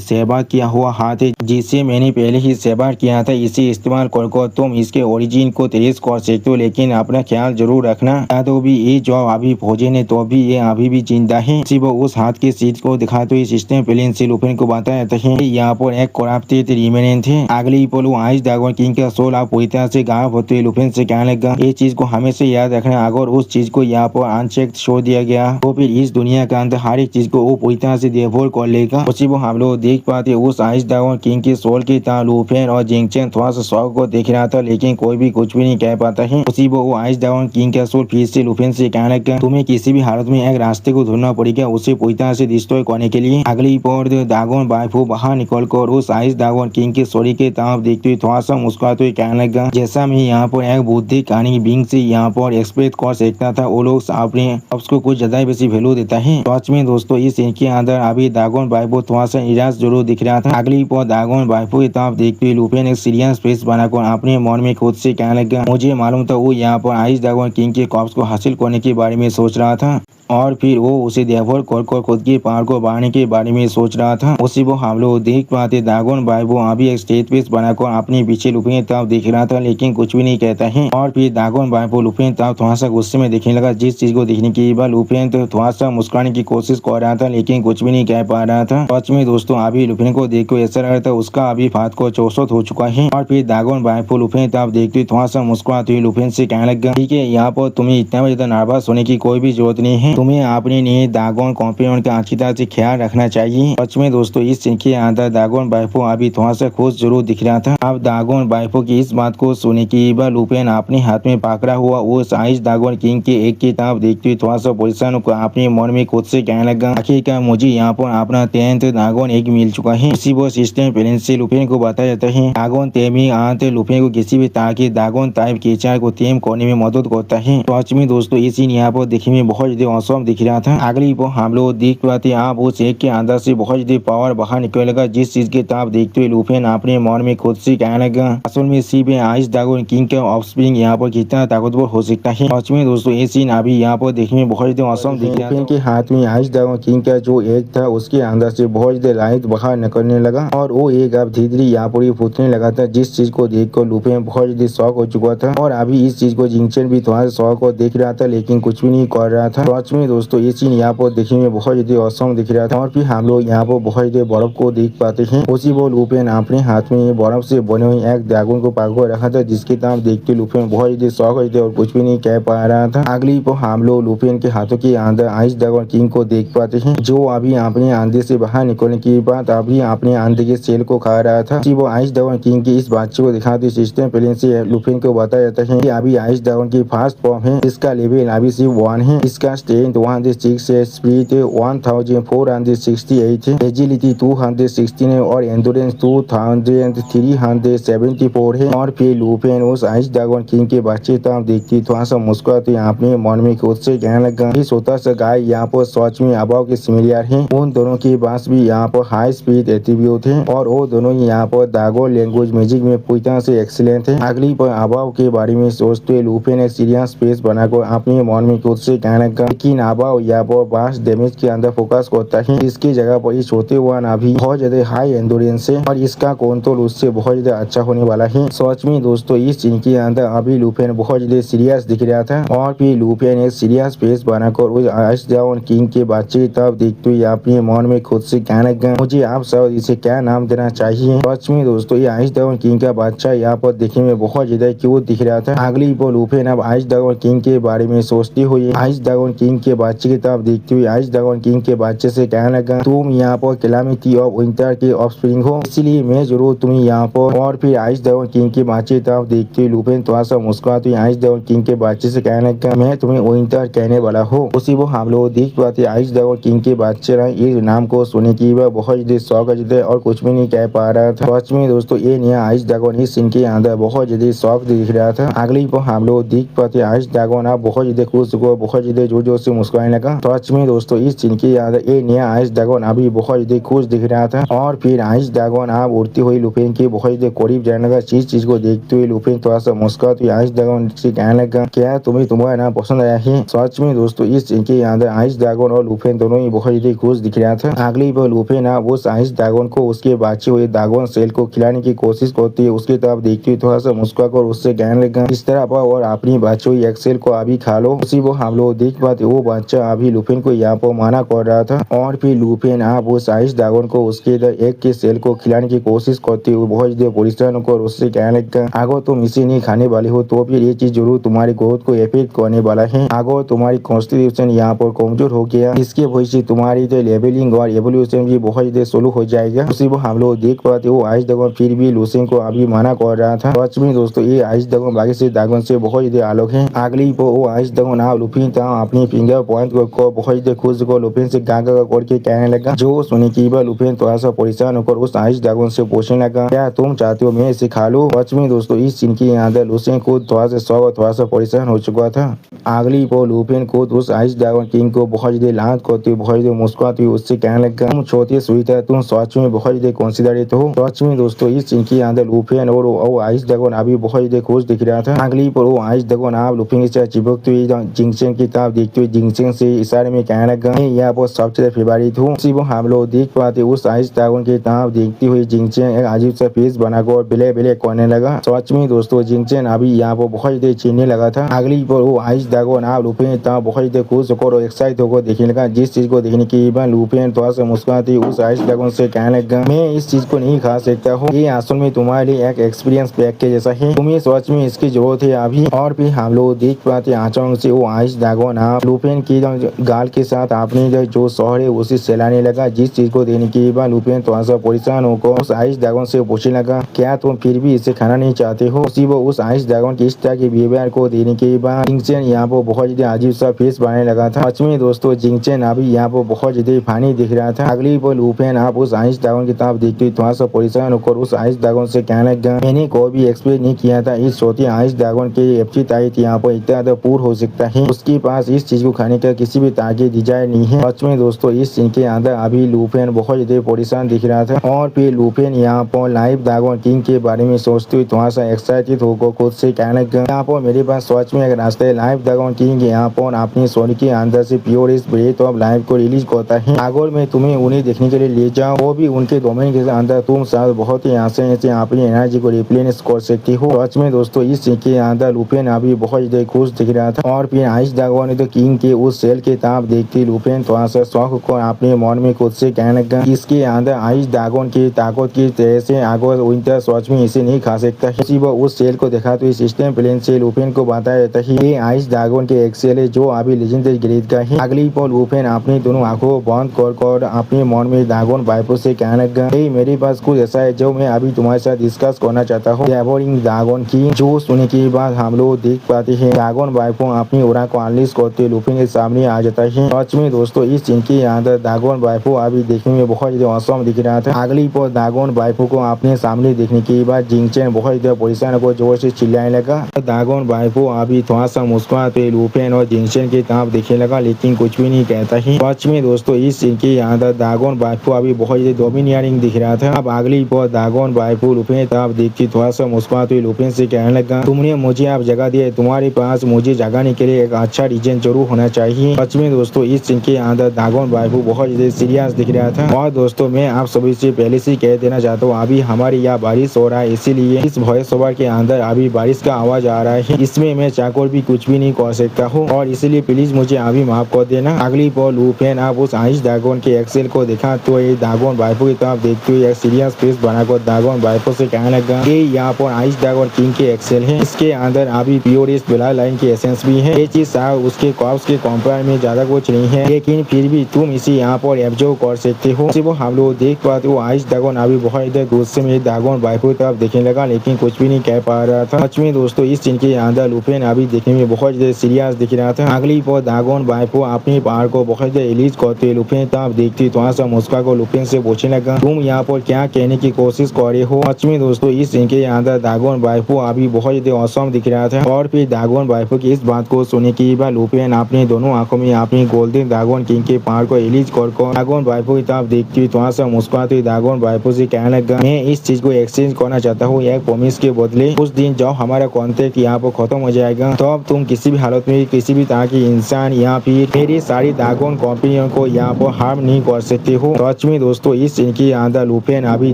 S1: सेवा किया हुआ हाथ है जिसे मैंने पहले ही सेवा किया था, इसे इस्तेमाल कर तुम इसके ओरिजिन को ट्रेस कर सकते हो, लेकिन अपना ख्याल जरूर रखना या तो भी ये जो अभी फौजे ने तो भी ये अभी भी जिंदा है। सिर्फ उस हाथ के सीट को दिखाते हुए सिस्टम प्लेन से लुफिन को बताया जाता है यहाँ पर एक करप्टेड रिमेनेंट है। अगली पल आइस ड्रैगन किंग का सोल आप पूरी तरह से गायब होते हुए लुफिन से कहने लगा, ये चीज को हमेशा याद रखना, अगर उस चीज को यहाँ पर अनचेक छोड़ दिया गया तो फिर इस दुनिया के अंदर हर एक चीज को वो पूरी तरह से डेवोर कर लेगा। उसी को हम लोग देख पाते उस आइस ड्रैगन किंग के सोल की तरह लुफिन और जिंगचैन थोड़ा सा शौक को देख रहा था लेकिन कोई भी कुछ भी नहीं कह पाता है। उसी वो आइस ड्रैगन किंग का सोल फिर से लुफिन से कहने लगा, तुम्हें किसी भी हालत में एक रास्ते को ढूंढना पड़ेगा उसे पूरी तरह से डिस्ट्रॉय करने के लिए। अगली पर ड्रैगन वाइफू बाहर निकल कर उस आइस ड्रैगन किंग के सोरी के तरफ देखते हुए थोड़ा सा मुस्कुराते हुए कहने लगा, जैसा मैं यहाँ पर एक बुद्धि कहानी बिंग से यहाँ पर एक्सपेक्ट कर सकता था, वो लोग अपने अप्स को कुछ ज्यादा बेसी वैल्यू देता है। सच में दोस्तों इस सीन के अंदर अभी ड्रैगन वाइफू थोड़ा सा निराश जरूर दिख रहा था। अगली पर ड्रैगन वाइफू की तरफ देखते हुए लुफिन एक सीरियस फेस बनाकर अपने मन में खुद से कहने लगा, मुझे मालूम था वो यहाँ पर आइस ड्रैगन किंग के कॉप्स को हासिल करने के बारे में सोच रहा था और फिर वो उसे डेवलप कर खुद की पावर को बढ़ाने के बारे में सोच रहा था। उसी वो हम लोग देख पाते दागोन भाई वो अभी एक स्टेज पेस बनाकर अपने पीछे लुफी की तरफ देख रहा था, लेकिन कुछ भी नहीं कहता है। और फिर दागोन भाई वो लुफी की तरफ थोड़ा सा गुस्से में देखने लगा, जिस चीज को देखने के बाद लुफी तो थोड़ा सा मुस्कुराने की कोशिश कर रहा था, लेकिन कुछ भी नहीं कह पा रहा था। सच में दोस्तों अभी लुफी को देख ऐसा लग रहा था उसका अभी फात को चौसठ हो चुका है। और फिर दागोन भाई वो लुफी की तरफ देखते हुए थोड़ा सा मुस्कुराते हुए लुफी से कहने लगा, ठीक है यहाँ पर तुम्हें इतना ज्यादा नर्वस होने की कोई भी जरूरत नहीं है, तुम्हें अपने लिए दागोन कॉम्पियन का अच्छी तरह से ख्याल रखना चाहिए। सच में दोस्तों इस सीन के अंदर दागोन बाइफो अभी थोड़ा सा खुश जरूर दिख रहा था। अब दागोन बाइफो की इस बात को सुनने के बाद लुपेन अपने हाथ में पकड़ा हुआ वो आइस दागोन किंग के एक की तरफ देखते हुए थोड़ा सा पोजिशन को अपने मन में खुद से कहने लगा, आखिरकार मुझे यहाँ पर अपना 10th दागोन एक मिल चुका है। इसी वो सिस्टम प्लेन से लुपेन को बताया जाता है दागोन तेमी आते लुपेन को किसी भी तरह के दागोन टाइप केचर को टेम करने में मदद करता है। सच में दोस्तों ये सीन यहाँ पर देखने में बहुत ज्यादा औसम दिख रहा था। अगली वो हम लोग देख पाते आप उस एक के अंदर से बहुत ज्यादा पावर बाहर निकल लगा, जिस चीज के तरफ देखते हुए लुपेन अपने मन में खुद से कहने लगा, असल में सिर्फ आइस दागोन किंग का ऑफस्प्रिंग यहाँ पर कितना ताकतवर हो सकता है। सच में दोस्तों ये सीन अभी यहाँ पर देखने में बहुत ज्यादा औसम दिख रहा था। के हाथ में आइस दागोन किंग का जो एक था उसके अंदर से बहुत ज्यादा लाइट बाहर निकलने लगा और वो एक अब धीरे धीरे यहाँ पर फूटने लगा था, जिस चीज को देख कर लुपेन बहुत ज्यादा शौक हो चुका था। और अभी इस चीज को जिंगचन भी थोड़ा शौक को देख रहा था, लेकिन कुछ भी नहीं कर रहा था। सच में दोस्तों ये सीन यहाँ पर देखने में बहुत ज्यादा औसम दिख रहा था। और फिर हम लोग यहाँ पर बहुत ज्यादा बर्फ को देख पाते हैं। उसी वो लुपेन अपने हाथ में बर्फ से बने हुए एक ड्रैगन को पकड़ रखा था, जिसके तरफ देखते लुपेन बहुत ज्यादा शौक हो थे और कुछ भी नहीं कह पा रहा था। अगली को हम लोग लुपेन के हाथों के अंदर आइस ड्रैगन किंग को देख पाते हैं, जो अभी अपने आंधे से बाहर निकलने के बाद अभी अपने आंधे के सेल को खा रहा था। वो आइस ड्रैगन किंग की इस बच्चे को दिखाते सिस्टम प्लेन से लुपेन को बताया जाता है कि अभी आइस ड्रैगन की फर्स्ट फॉर्म है, इसका लेवल अभी सिर्फ 1 है, इसका स्ट्रेंथ 106 है, स्पीड 1468 है, एजिलिटी 216 है और एंडोरेंस 2374 है। और फिर लुपेन उस आइस ड्रैगन किंग के बच्चे तरफ देखती थोड़ा सा मुस्कुराते अपने मन में खुद से कहने लगा, इस छोटा सा गाय यहाँ पर सच में अबाव के सिमिलर है। उन दोनों के पास भी यहाँ पर हाई स्पीड एट्रीब्यूट है और वो दोनों यहाँ पर दागोन लैंग्वेज म्यूजिक में पूरी तरह से एक्सीलेंट है। अगली पर अबाव के बारे में सोचते लुपेन एक सीरियस स्पेस बनाकर अपने मन में खुद से कहने लगा, लेकिन अबाव यहाँ पर बास डैमेज के अंदर फोकस करता है, इसकी जगह पर इस छोटे वन अभी बहुत ज्यादा हाई एंडोरेंस है और इसका कंट्रोल उससे बहुत ज्यादा अच्छा होने वाला है। सच में दोस्तों इस सीन के अंदर अभी लुपेन बहुत ज्यादा सीरियस दिख रहा था। और फिर लुपेन एक सीरियस फेस बनाकर उस आइस ड्रैगन किंग के बच्चे की तरफ देखते हुए अपने मन में खुद से कहने लगा, मुझे आप सब इसे क्या नाम देना चाहिए। सच में दोस्तों ये आइस ड्रैगन किंग का बच्चा यहाँ पर देखने में बहुत ज्यादा क्यूट दिख रहा था। अगली पर लुपेन अब आइस ड्रैगन किंग के बारे में सोचते हुए आइस ड्रैगन किंग के बच्चे की तरफ देखते हुए आइस ड्रैगन किंग के बच्चे से कहने लगा, तुम यहाँ पर कैलामिटी ऑफ विंटर के ऑफस्प्रिंग हो, इसलिए मैं जरूर तुम्हें यहाँ पर। और फिर आइस ड्रैगन किंग के बच्चे की तरफ देखते हुए लुपेन थोड़ा सा मुस्कुराते हुए आइस ड्रैगन किंग के बच्चे से कहने लगा, मैं तुम्हें विंटर कहने वाला हूँ। उसी वो हम लोग देख पाते आइस ड्रैगन किंग के बच्चे ये नाम को सुनने की वह बहुत ज्यादा शौक है और कुछ भी नहीं कह पा रहा था। सच में दोस्तों ये नया आइस ड्रैगन इस सीन के अंदर बहुत ज्यादा शौक दिख रहा था। अगली पर हम लोग देख पाते आइस ड्रैगन आप बहुत ज्यादा खुश को बहुत ज्यादा जोर जोर से मुस्कुराने लगा। सच में दोस्तों इस सीन के अंदर ये नया आइस ड्रैगन अभी बहुत ज्यादा खुश दिख रहा था। और फिर आइस ड्रैगन आप उड़ती हुई लुपेन के बहुत ज्यादा करीब जाने लगा। चीज को देखते हुए लुपेन थोड़ा सा मुस्कुराते हुए आइस ड्रैगन से कहने लगा, क्या तुम्हें तुम्हारा नाम पसंद आया है। सच में दोस्तों इस सीन के अंदर आइस ड्रैगन और लुपेन दोनों ही बहुत ज्यादा खुश दिख रहा था। अगली बार लुपेन उस आइस ड्रैगन को उसके बचे हुए ड्रैगन सेल को खिलाने की कोशिश करती है, उसकी तरफ देखते हुए थोड़ा सा मुस्कुराकर उससे कहने लगा, इस तरह पर और अपनी बची हुई एक्सेल को अभी खा लो। उसी वो हम लोग देख पाते वो बच्चा अभी लुपेन को यहाँ पर मना कर रहा था। और फिर लुपेन आप उस आइस ड्रैगन को उसके एक के सेल को खिलाने की कोशिश करती हुए बहुत ज्यादा परेशान होकर उससे कहने लगा, अगर तुम इसे नहीं खाने वाले हो तो फिर ये चीज जरूर तुम्हारी ग्रोथ को इफेक्ट करने वाला है। अगर तुम्हारी कॉन्स्टिट्यूशन यहाँ पर कमजोर हो गया, इसके वजह से तुम्हारी लेवलिंग और एवोल्यूशन भी बहुत ज्यादा स्लो हो जाएगा। उसी वो हम लोग देख पाते वो आइस ड्रैगन फिर भी लुसेन को अभी मना कर रहा था। सच में दोस्तों ये आइस ड्रैगन बाकी से ड्रैगन से बहुत ज्यादा अलग है। अगली वो आइस ड्रैगन आप लुपिन अपनी फिंगर पॉइंट को बहुत ज्यादा खुश को लुपिन से गा करके कहने लगा, जो सुनी की बार लुपिन थोड़ा सा परेशान होकर उस आइस ड्रैगन से पूछने लगा, क्या तुम चाहते हो मैं इसे खा लूं। सच में दोस्तों इस सीन के अंदर लुसेन खुद थोड़ा सा शौक और थोड़ा सा परेशान हो चुका था। अगली वो लुपिन खुद उस आइस ड्रैगन किंग को बहुत ज्यादा लांत करते हुए बहुत ज्यादा मुस्कुराती हुई उससे कहने लगा, तुम छोटी स्वीट है, तुम सच में बहुत ज्यादा कंसिडरेट हो। सच में दोस्तों इस सीन के अंदर लुपिन और वो आइस ड्रैगन अभी बहुत ज्यादा खुश दिख रहा था। अगली पर वो आइस ड्रैगन आप लुपिन से चिपकते हुए जिंगचन की तरफ देखते हुए जिंगचेन से इशारे में कहने लगा मैं यहाँ पर सबसे फेवरेट हूँ। उसी वो हम लोग देख पाते उस आइस ड्रैगन की तरफ देखती हुई जिंगचेन एक अजीब सा फेस बनाकर बिले बिले करने लगा। सच में दोस्तों जिंगचेन अभी यहाँ पर बहुत देर चीनने लगा था। अगली पर वो आइस ड्रैगन आप लुफिन तब बहुत देर खुश होकर और एक्साइट होकर देखने लगा। जिस चीज को देखने के बाद लुफिन थोड़ा सा मुस्कुराती उस आइस ड्रैगन से कहने लगा मैं इस चीज को नहीं खा सकता हूँ, ये असल में तुम्हारे लिए एक एक्सपीरियंस पैक के जैसा है, तुम्हें सच में इसकी जरूरत है अभी। और फिर हम लोग देख पाते अचानक से वो आइस ड्रैगन आप लुफिन की गाल के साथ अपने जो शहर है उसे सहलाने लगा। जिस चीज को देने के बाद लुफिन थोड़ा सा परेशान होकर उस आइस ड्रैगन से पूछने लगा क्या तुम फिर भी इसे खाना नहीं चाहते हो। उसी वो उस आइस ड्रैगन की इस तरह के बिहेवियर को देने के बाद जिंगचेन यहाँ पर बहुत ज्यादा अजीब सा फेस बनाने लगा था। सच में दोस्तों जिंगचेन अभी यहाँ पर बहुत ज्यादा फानी दिख रहा था। अगली पर लुफिन आप उस आइस ड्रैगन की तरफ देखते हुए थोड़ा सा परेशान होकर उस आइस ड्रैगन से कहने लगा मैंने कोई भी एक्सपेक्ट नहीं किया था इस छोटे आइस ड्रैगन के एपेटाइट यहाँ पर इतना ज्यादा पूर्ण हो सकता है। उसके पास इस चीज को खाने का किसी भी तरह की डिजायर नहीं है। सच में दोस्तों इस सीन के अंदर अभी लुफिन बहुत ज्यादा परेशान दिख रहा था। और फिर लुफिन यहाँ पर लाइव ड्रैगन किंग के बारे में सोचते हुए थोड़ा सा एक्साइटेड होकर खुद से कहने लगा यहाँ पर मेरे पास सच में एक रास्ता है। लाइव ड्रैगन किंग यहाँ पर अपनी सोनी के अंदर से प्योर इस ब्रेथ ऑफ लाइफ को रिलीज करता है। अगर मैं तुम्हें उन्हें देखने के लिए ले जाऊँ वो भी उनके डोमेन के अंदर तुम साथ बहुत ही आसानी से अपनी एनर्जी को रिप्लेनिश कर सकती हो। सच में दोस्तों इस सीन के अंदर लुफिन अभी बहुत ज्यादा खुश दिख रहा था। और फिर आइस ड्रैगन ने तो किंग के उस सेल के तरफ देखते लुफिन थोड़ा सा शौक को अपने मन में खुद से कहने लगा इसके अंदर आइस ड्रैगन की ताकत की तरह से अगर विंटर सच में इसे नहीं खा सकता है। उसी वो उस सेल को देखा तो इस सिस्टम प्लेन से लुफिन को बताया जाता है ये आइस ड्रैगन के एक सेल है जो अभी लेजेंडरी ग्रेड का है। अगली पर लुफिन अपनी दोनों आंखों बंद कर अपने मन में ड्रैगन वाइफो से कहने लगा मेरे पास कुछ ऐसा है जो मैं अभी तुम्हारे साथ डिस्कस करना चाहता हूँ। ड्रैगन की जो सुनने के बाद हम लोग देख पाते हैं ड्रैगन वाइफो अपनी ओरा को अनलीश करते लुफिन के सामने आ जाता है। सच में दोस्तों इस सीन के अंदर ड्रैगन वाइफो अभी देखने में बहुत ज्यादा औसम दिख रहा था। अगली पर ड्रैगन वाइफो को अपने सामने देखने के बाद जिंगचेन बहुत ज्यादा परेशान होकर जोर से चिल्लाने लगा। ड्रैगन वाइफो अभी थोड़ा सा मुस्कुराते लुफिन और जिंगचेन की तरफ देखने लगा लेकिन कुछ भी नहीं कहता है। सच में दोस्तों इस सीन के अंदर ड्रैगन वाइफो अभी बहुत ज्यादा डोमिनियरिंग दिख रहा था। अब अगली पर ड्रैगन वाइफो लुफिन तरफ देखती थोड़ा सा मुस्कुराते लुफिन से कहने लगा तुमने मुझे आप जगह दिया, तुम्हारे पास मुझे जगाने के लिए एक अच्छा रीजन जरूर होना चाहिए। सच में दोस्तों इस सीन के अंदर ड्रैगन वाइफो बहुत ज्यादा सीरियस दिख रहा था। और दोस्तों मैं आप सभी से पहले से कह देना चाहता हूँ अभी हमारे यहाँ बारिश हो रहा है इसीलिए इस वॉइस ओवर के अंदर अभी बारिश का आवाज आ रहा है। इसमें मैं चाहकर भी कुछ भी नहीं कर सकता हूँ और इसलिए प्लीज मुझे अभी माफ कर देना। अगली पर लुफिन आप उस आइस ड्रैगन के एक्सेल को देखा तो ये ड्रैगन वाइफो की तरफ देखते हुए एक सीरियस फेस बनाकर ड्रैगन वाइफो से कहने लगा ये यहाँ पर आइस ड्रैगन किंग के एक्सेल है, इसके अंदर अभी प्योरेस्ट ब्लड लाइन की एसेंस भी है। ये चीज शायद उसके कॉप्स के कंपेयर में ज्यादा कुछ नहीं है लेकिन फिर भी तुम इसे यहाँ पर एब्जॉर्ब कर सकते हो। सिर्फ हम लोग देख पाते हो आइस ड्रैगन अभी बहुत इधर गुस्से में ड्रैगन वाइफो की तरफ देखने लगा लेकिन कुछ भी नहीं कह पा रहा था। सच में दोस्तों इस सीन के अंदर लुफिन अभी देखने में बहुत ज्यादा सीरियस दिख रहा था। अगली पर ड्रैगन वाइफो अपने पहाड़ को बहुत ज्यादा रिलीज करते लुफिन तरफ देखती थोड़ा सा मुस्का को लुफिन से पूछने लगा तुम यहाँ पर क्या कहने की कोशिश कर रहे हो। सच में दोस्तों इस सीन के अंदर ड्रैगन वाइफो अभी बहुत ज्यादा औसम दिख रहा था। और फिर ड्रैगन वाइफो की इस बात को सुनने के बाद लुफिन अपने दोनों आंखों में अपनी गोल्डन ड्रैगन किंग के पहाड़ को रिलीज कर ड्रैगन वाइफो की तरफ देखती हुई थोड़ा सा मुस्कुराते ड्रैगन वाइफो से कहने लगा मैं इस चीज को एक्सचेंज करना चाहता हूँ एक प्रॉमिस के बदले। उस दिन जब हमारा कॉन्ट्रैक्ट यहाँ पर खत्म हो जाएगा तो अब तुम किसी भी हालत में किसी भी तरह की इंसान या फिर मेरी सारी ड्रैगन कंपनियों को यहाँ पर हार्म नहीं कर सकते हो। सच में दोस्तों इस सीन के अंदर लुफिन अभी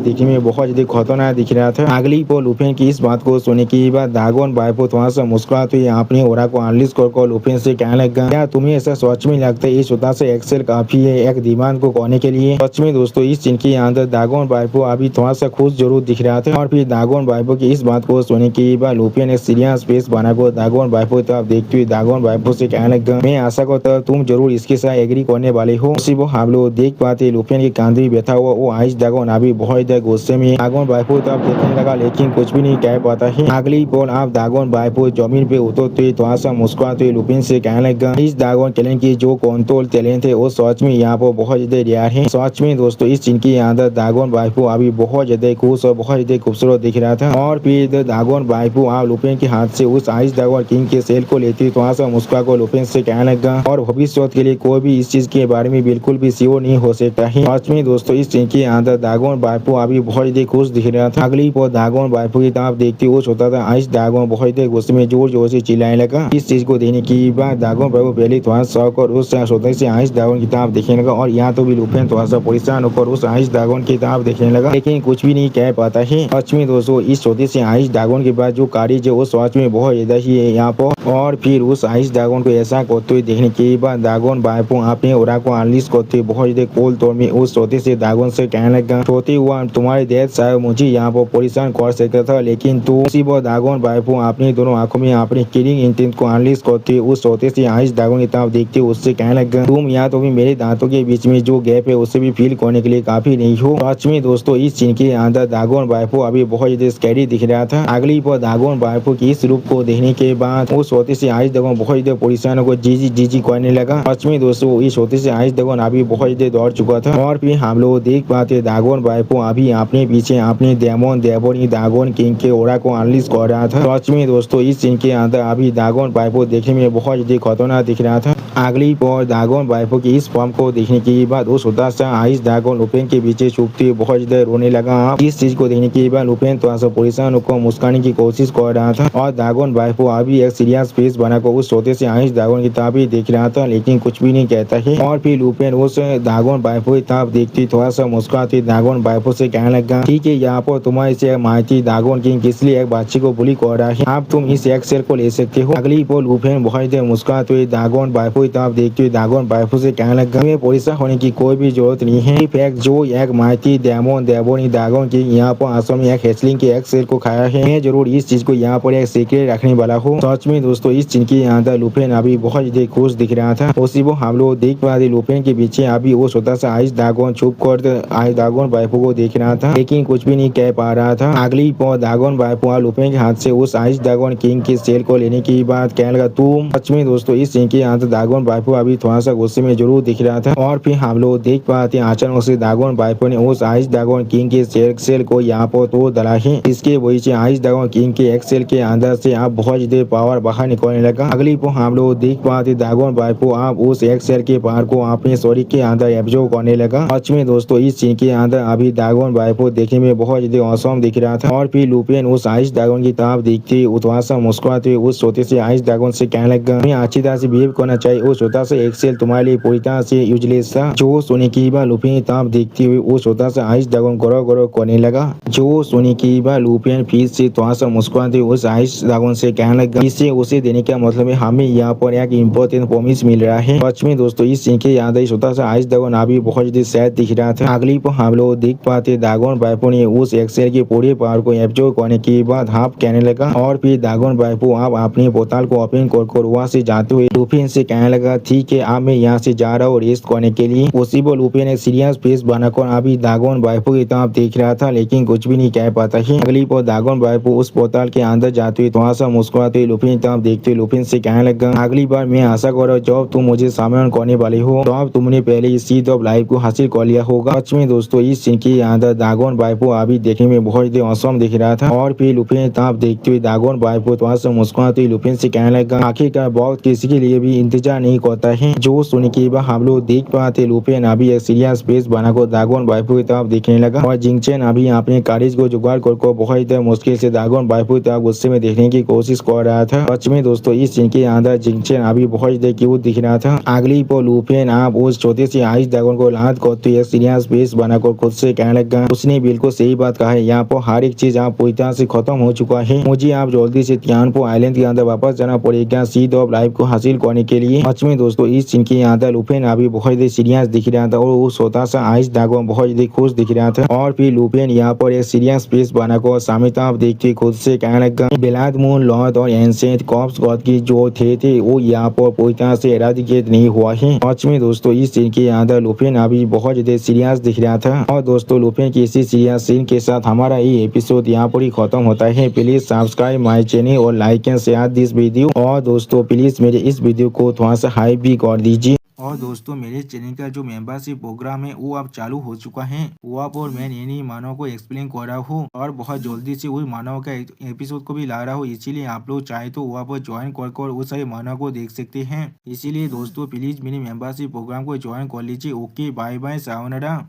S1: देखने में बहुत ज्यादा खतरनाक दिख रहा था। अगली पर लुफिन की इस बात को सुनने के बाद ड्रैगन वाइफो थोड़ा सा मुस्कुराते हुए अपनी ओरा को अनलीश कर लुफिन से कहने लगा क्या तुम्हें ऐसा सच में लगता है ये छोटा सा एक्सेल काफी है एक डिमांड को करने के लिए। सच में दोस्तों इस सीन के अंदर ड्रैगन वाइफो अभी थोड़ा सा खुश जरूर दिख रहा था। और फिर ड्रैगन वाइफो की इस बात को सुनने के बाद लुफिन एक सीरियस फेस बनाकर ड्रैगन वाइफो तरफ देखते हुए ड्रैगन वाइफो से कहने लगा मैं आशा करता हूँ तुम जरूर इसके साथ एग्री करने वाले हो। उसी वो हम लोग देख पाते लुफिन के कांधे में बैठा हुआ वो आइस ड्रैगन अभी बहुत ज्यादा गुस्से में ड्रैगन वाइफो तरफ देखने लगा लेकिन कुछ भी नहीं कह पाता है। अगली पर आप ड्रैगन वाइफो जमीन पे उतरते थोड़ा सा मुस्कुराते लुफिन से कहने लगा इस ड्रैगन क्लैन की जो कंट्रोल टैलेंट है वो सच में यहाँ पर बहुत ज्यादा रेयर है। सच में दोस्तों इस सीन के अंदर ड्रैगन वाइफो अभी बहुत ज्यादा खुश और बहुत ज्यादा खूबसूरत दिख रहा था। और फिर ड्रैगन वाइफो आप लुफिन के हाथ से उस आइस ड्रैगन किंग के सेल को लेती थोड़ा सा मुस्कुरा को लुफिन से कहने लगा और भविष्य के लिए कोई भी इस चीज के बारे में बिल्कुल भी श्योर नहीं हो सकता है। सच में दोस्तों इस सीन के अंदर ड्रैगन वाइफो अभी बहुत ज्यादा खुश दिख रहा था। अगली पर ड्रैगन वाइफो की तरफ देखते हुए छोटा था आइस ड्रैगन बहुत ज्यादा गुस्से में जोर जोर से चिल्लाने लगा। इस चीज को देने के बाद ड्रैगन वाइफो वो पहले थोड़ा शौक और उस सोते से आइस ड्रैगन की तरफ देखने लगा और यहाँ तो भी लुफिन थोड़ा सा परेशान होकर उस आइस ड्रैगन की तरफ देखने लगा, लेकिन कुछ भी नहीं कह पाता है। सच में दोस्तों इस छोटे से आइस ड्रैगन के बाद जो कारिज है वो सच में बहुत ज्यादा ही है यहाँ पर। और फिर उस आइस ड्रैगन को ऐसा करते हुए देखने के बाद ड्रैगन बाइपों अपने ओरा को अनलिश करते बहुत ज्यादा कोल तौर में उस छोटे से ड्रैगन से कहने लगा, छोटे हुआ तुम्हारे डेथ शायद मुझे यहाँ पर परेशान कर सकता था, लेकिन तू उसी पर ड्रैगन बाइपों अपनी दोनों आंखों में अपने किलिंग इंटेंट को अनलिश करते उस छोटे से आइस ड्रैगन की तरफ देखते उससे कहने लगा, तुम यहाँ तो भी मेरे दांतों के बीच में जो गैप है उसे भी फील करने के लिए काफी नहीं हो। सच में दोस्तों इस सीन के अंदर ड्रैगन बाइपो अभी बहुत ज्यादा स्कैरी दिख रहा था। अगली पर ड्रैगन बाइपो की इस रूप को देखने के बाद उस छोटे से आइस ड्रैगन बहुत ज्यादा परेशान होकर जी करने लगा। सच में दोस्तों इस छोटे से आइस ड्रैगन अभी बहुत ज्यादा दौड़ चुका था और फिर हम लोग देख पाते ड्रैगन बाइपो अभी अपने पीछे अपने डेमन डेवोनी ड्रैगन किंग के ओरा को अनलिश कर रहा था। सच में दोस्तों इस सीन के अंदर अभी ड्रैगन बाइपो देखने में बहुत ज्यादा खतरनाक दिख रहा था। अगली पर ड्रैगन बाइपो की इस फॉर्म को देखने के बाद वो छोटा सा आइस ड्रैगन लुपिन के पीछे छुपते हुए बहुत ज्यादा रोने लगा। इस चीज को देखने के बाद लुपिन थोड़ा सा परेशान होकर मुस्काने की कोशिश कर रहा था और ड्रैगन बाइपो अभी एक सीरियस फेस बनाकर उस छोटे से आइस ड्रैगन की तरफ ही देख रहा था, लेकिन कुछ भी नहीं कहता है। और फिर लुपिन उस ड्रैगन बाइपो की तरफ देखती थोड़ा सा मुस्कुराती ड्रैगन बाइपो से कहने लगा, ठीक है यहाँ पर तुम्हारे से माइटी ड्रैगन किंग किस लिए एक बच्चे को बुली कर रहा है, अब तुम इस एक्सेल को ले सकते हो। अगली पर लुपिन बहुत ज्यादा मुस्कुराते हुए ड्रैगन बाइपो की तरफ देखते हुए ड्रैगन बाइपो से कहने लगा, तुम्हें परेशान होने की कोई भी जरूरत नहीं है। फैक्ट जो एक माइटी डेमन डेवोनी ड्रैगन की यहाँ पर आसम में एक हेचलिंग के एक सेल को खाया है, मैं जरूर इस चीज को यहाँ पर एक सीक्रेट रखने वाला हूँ। सच में दोस्तों इस चीज के अंदर लुपिन अभी बहुत ज्यादा खुश दिख रहा था। उसी वो हम लोग देख पा रहे लुपिन के पीछे अभी वो छोटा सा आइस ड्रैगन छुप कर आइस ड्रैगन बाइपो को देख रहा था, लेकिन कुछ भी नहीं कह पा रहा था। अगली पर ड्रैगन बाइपो लुपिन के हाथ से उस आइस ड्रैगन किंग के सेल को लेने की बात कहने लगा, तुम। सच में दोस्तों इस सीन के अंदर ड्रैगन बाइपो अभी थोड़ा सा गुस्से में जरूर दिख रहा था और फिर हम लोग देख पाते हैं अचानक से ड्रैगन बाइपो ने उस आइस ड्रैगन किंग के सेल को यहाँ पर तोड़ डाला है। इसके वजह से आइस ड्रैगन किंग के एक्सेल के अंदर से आप बहुत ज्यादा पावर बाहर निकलने लगा। अगली पर हम लोग देख पाते ड्रैगन बाइपो आप उस एक्सेल के पावर को अपने शरीर के अंदर एब्जॉर्ब करने लगा। सच में दोस्तों इस सीन के अंदर अभी ड्रैगन बाइपो देखने में बहुत ज्यादा औसम दिख रहा था और फिर लुपिन उस आइस ड्रैगन की तरफ देखते थोड़ा सा मुस्कुराते उस छोटे से आइस ड्रैगन से कहने लगा, मैं अच्छी तरह से बिहेव करना चाहिए, वो छोटा सा एक्सेल तुम्हारे लिए पूरी तरह से यूजलेस था। जो सोने की बार लुपिन की तरफ देखते हुए वो छोटा सा आइस ड्रैगन गौरव गौरव करने लगा। जो सोने की बार लुपिन फिर से थोड़ा सा मुस्कुराते उस आइस ड्रैगन से कहने लगा, इससे उसे देने का मतलब है हमें यहाँ पर एक इम्पोर्टेंट प्रॉमिस मिल रहा है। सच में दोस्तों इस सीन के याद छोटा सा आइस ड्रैगन अभी बहुत ज्यादा सैड दिख रहा था। अगली पर हम लोग देख पाते ड्रैगन बाइपो ने उस एक्सेल के पूरे पावर को एब्जॉर्ब करने के बाद हाफ कहने लगा और फिर ड्रैगन बाइपो आप अपने पोर्टल को ओपन कर वहाँ से जाते हुए लुपिन से कहने लगा, ठीक है अब मैं यहाँ से जा रहा हूँ रेस्ट करने के लिए। उसी पर लुपिन एक सीरियस फेस बनाकर अभी ड्रैगन बाइपो की तरफ देख रहा था, लेकिन कुछ भी नहीं कह पाता है। अगली पर ड्रैगन बाइपो उस पोर्टल के अंदर जाते हुए थोड़ा सा मुस्कुराते लुपिन की तरफ देखते लुपिन से कहने लगा, अगली बार मैं आशा कर रहा हूँ जब तुम मुझे सामना करने वाले हो तो अब तुमने पहले इस सीट ऑफ लाइफ को हासिल कर लिया होगा। सच में दोस्तों इस सीन के अंदर ड्रैगन बाइपो अभी देखने में बहुत ज्यादा औसम दिख रहा था और फिर लुपिन की तरफ देखते हुए ड्रैगन बाइपो थोड़ा सा मुस्कुराते लुपिन से कहने लगा, आखिरकार बहुत किसी के लिए भी इंतजार नहीं करता है। जो सुनने के बाद हम लोग देख पाते लुपिन अभी एक सीरियस फेस बनाकर ड्रैगन बाइपो की तरफ देखने लगा और जिंगचेन अभी अपने कारिज को जुगाड़ कर बहुत ज्यादा मुश्किल से ड्रैगन बाइपो की तरफ गुस्से में देखने की कोशिश कर रहा था। सच में दोस्तों इस सीन के अंदर जिंगचेन अभी बहुत ज्यादा क्यूट दिख रहा था। अगली पर लुपिन आप उस छोटे से आइस ड्रैगन को लाद करते एक सीरियस फेस बनाकर खुद से कहने लगा, उसने बिल्कुल सही बात कहा है, यहाँ पर हर एक चीज आप पूरी तरह से खत्म हो चुका है, मुझे आप जल्दी से तियानपो आइलैंड के अंदर वापस जाना पड़ेगा सीट ऑफ लाइफ को हासिल करने के लिए। सच में दोस्तों इस सीन के अंदर लुपिन अभी बहुत ज्यादा सीरियस दिख रहा था और वो छोटा सा आइस ड्रैगन बहुत ज्यादा खुश दिख रहा था और फिर लुपिन यहाँ पर एक सीरियस फेस बनाकर सामने तरफ देखते खुद से कहने लगा, ब्लड मून लॉर्ड और एंसेंट कॉर्प्स गॉड की जो थे वो यहाँ पर पूरी तरह से एराडिकेट नहीं हुआ है। सच में दोस्तों इस सीन के अंदर लुपिन अभी बहुत ज्यादा सीरियस दिख रहा था और दोस्तों लुपिन की इसी सीरियस सीन के साथ हमारा ये एपिसोड यहाँ पर ही खत्म होता है। प्लीज सब्सक्राइब माई चैनल और like and share this video और दोस्तों प्लीज मेरे इस वीडियो को थोड़ा सा हाइप भी कर दीजिए। और दोस्तों मेरे चैनल का जो मेंबरशिप प्रोग्राम है वो अब चालू हो चुका है, वहाँ पर मैं नई मानव को एक्सप्लेन कर रहा हूँ और बहुत जल्दी से वही मानव का एपिसोड को भी ला रहा हूँ, इसीलिए आप लोग चाहे तो वहाँ पर ज्वाइन कर उस सारे मानव को देख सकते हैं। इसीलिए दोस्तों प्लीज मेरे मेंबरशिप प्रोग्राम को ज्वाइन कर लीजिए। Okay bye bye sayonara.